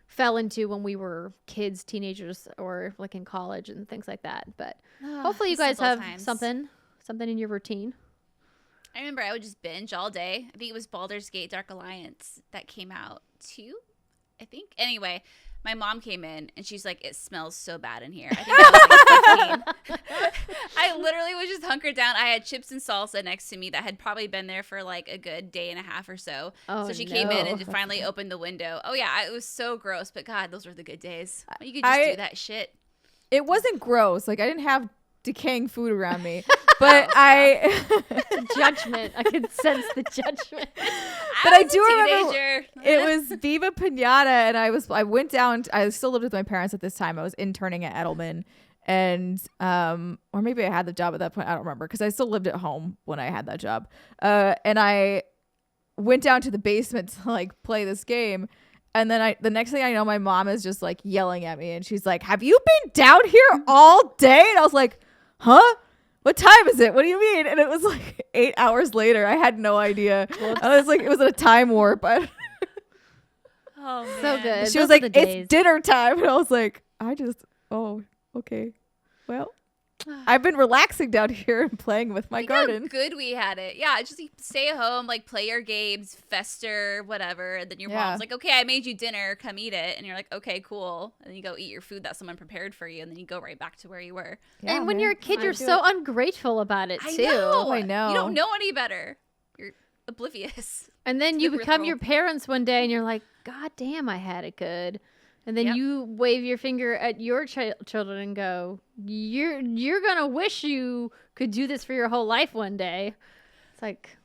fell into when we were kids, teenagers, or like in college and things like that. But hopefully you guys have something in your routine. I remember I would just binge all day. I think it was Baldur's Gate Dark Alliance that came out too, I think. Anyway, my mom came in and she's like, it smells so bad in here. I think I was like 15. I literally was just hunkered down. I had chips and salsa next to me that had probably been there for like a good day and a half or so. So she came in and finally opened the window. Oh yeah, it was so gross, but God, those were the good days. You could just do that shit. It wasn't gross. Like I didn't have decaying food around me, but the judgment. I could sense the judgment. But I do remember it was Viva Pinata, and I went down. I still lived with my parents at this time. I was interning at Edelman, and or maybe I had the job at that point. I don't remember because I still lived at home when I had that job. And I went down to the basement to like play this game. And then the next thing I know, my mom is just like yelling at me, and she's like, "Have you been down here all day?" And I was like, "Huh? What time is it? What do you mean?" And it was like 8 hours later. I had no idea. I was like, it was a time warp. But oh, man. So good. She was like, "It's dinner time," and I was like, okay, well, I've been relaxing down here and playing with my garden. How good we had it. Yeah, just stay at home, like play your games, fester, whatever. And then your mom's like, okay, I made you dinner. Come eat it. And you're like, okay, cool. And then you go eat your food that someone prepared for you. And then you go right back to where you were. Yeah, and when you're a kid, you're so ungrateful about it, too. I know. You don't know any better. You're oblivious. And then you become your parents one day and you're like, God damn, I had it good. And then you wave your finger at your children and go, you're going to wish you could do this for your whole life one day. It's like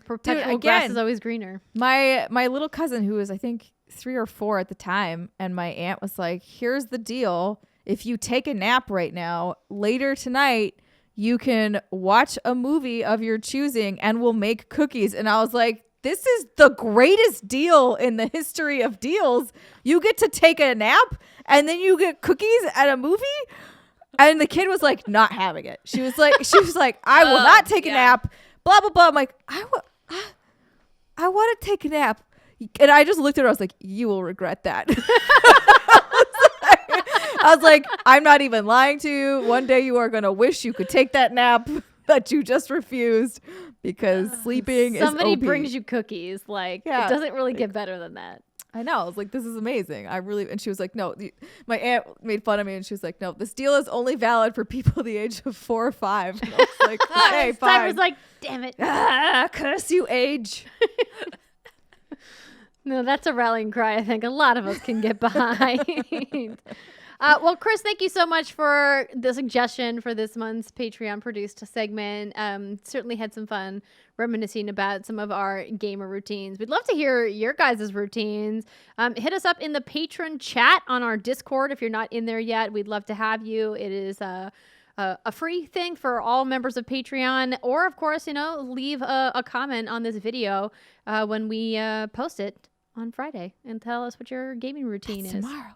perpetual grass is always greener. My little cousin, who was, I think, 3 or 4 at the time, and my aunt was like, here's the deal. If you take a nap right now, later tonight, you can watch a movie of your choosing and we'll make cookies. And I was like, this is the greatest deal in the history of deals. You get to take a nap and then you get cookies at a movie. And the kid was like, not having it. She was like, I will not take a nap. Blah, blah, blah. I'm like, I want to take a nap. And I just looked at her. I was like, you will regret that. I was like, I'm not even lying to you. One day you are going to wish you could take that nap that you just refused because sleeping is OP. Somebody brings you cookies. Like, it doesn't really get better than that. I know. I was like, this is amazing. And she was like, no, my aunt made fun of me and she was like, no, this deal is only valid for people the age of 4 or 5. And I was like, okay, fine. I was like, damn it. Curse you, age. No, that's a rallying cry I think a lot of us can get behind. Well, Chris, thank you so much for the suggestion for this month's Patreon-produced segment. Certainly had some fun reminiscing about some of our gamer routines. We'd love to hear your guys' routines. Hit us up in the patron chat on our Discord if you're not in there yet. We'd love to have you. It is a free thing for all members of Patreon. Or, of course, leave a comment on this video when we post it on Friday and tell us what your gaming routine is. Tomorrow.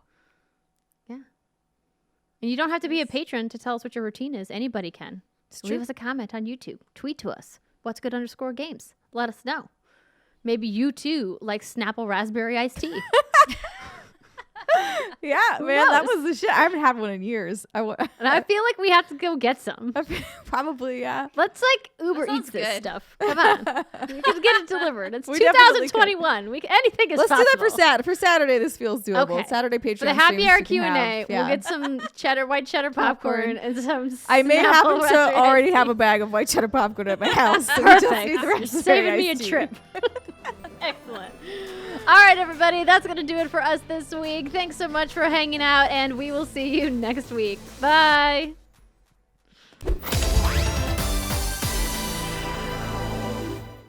And you don't have to be a patron to tell us what your routine is. Anybody can. It's Leave us a comment on YouTube. Tweet to us. What's good _games. Let us know. Maybe you too like Snapple Raspberry Iced Tea. Yeah, man, that was the shit. I haven't had one in years. And I feel like we have to go get some. Probably, yeah. Let's Uber Eats this stuff. Come on. We can get it delivered. It's 2021. Anything is Let's possible. do that for Saturday. This feels doable. Okay. Saturday Patreon. For the happy hour Q&A, yeah. we'll get some white cheddar popcorn and some I may Snapple happen to Raspberry already Iced have Tea. a bag of white cheddar popcorn at my house. So Perfect. You're saving me a trip. Excellent. All right, everybody, that's going to do it for us this week. Thanks so much for hanging out, and we will see you next week. Bye.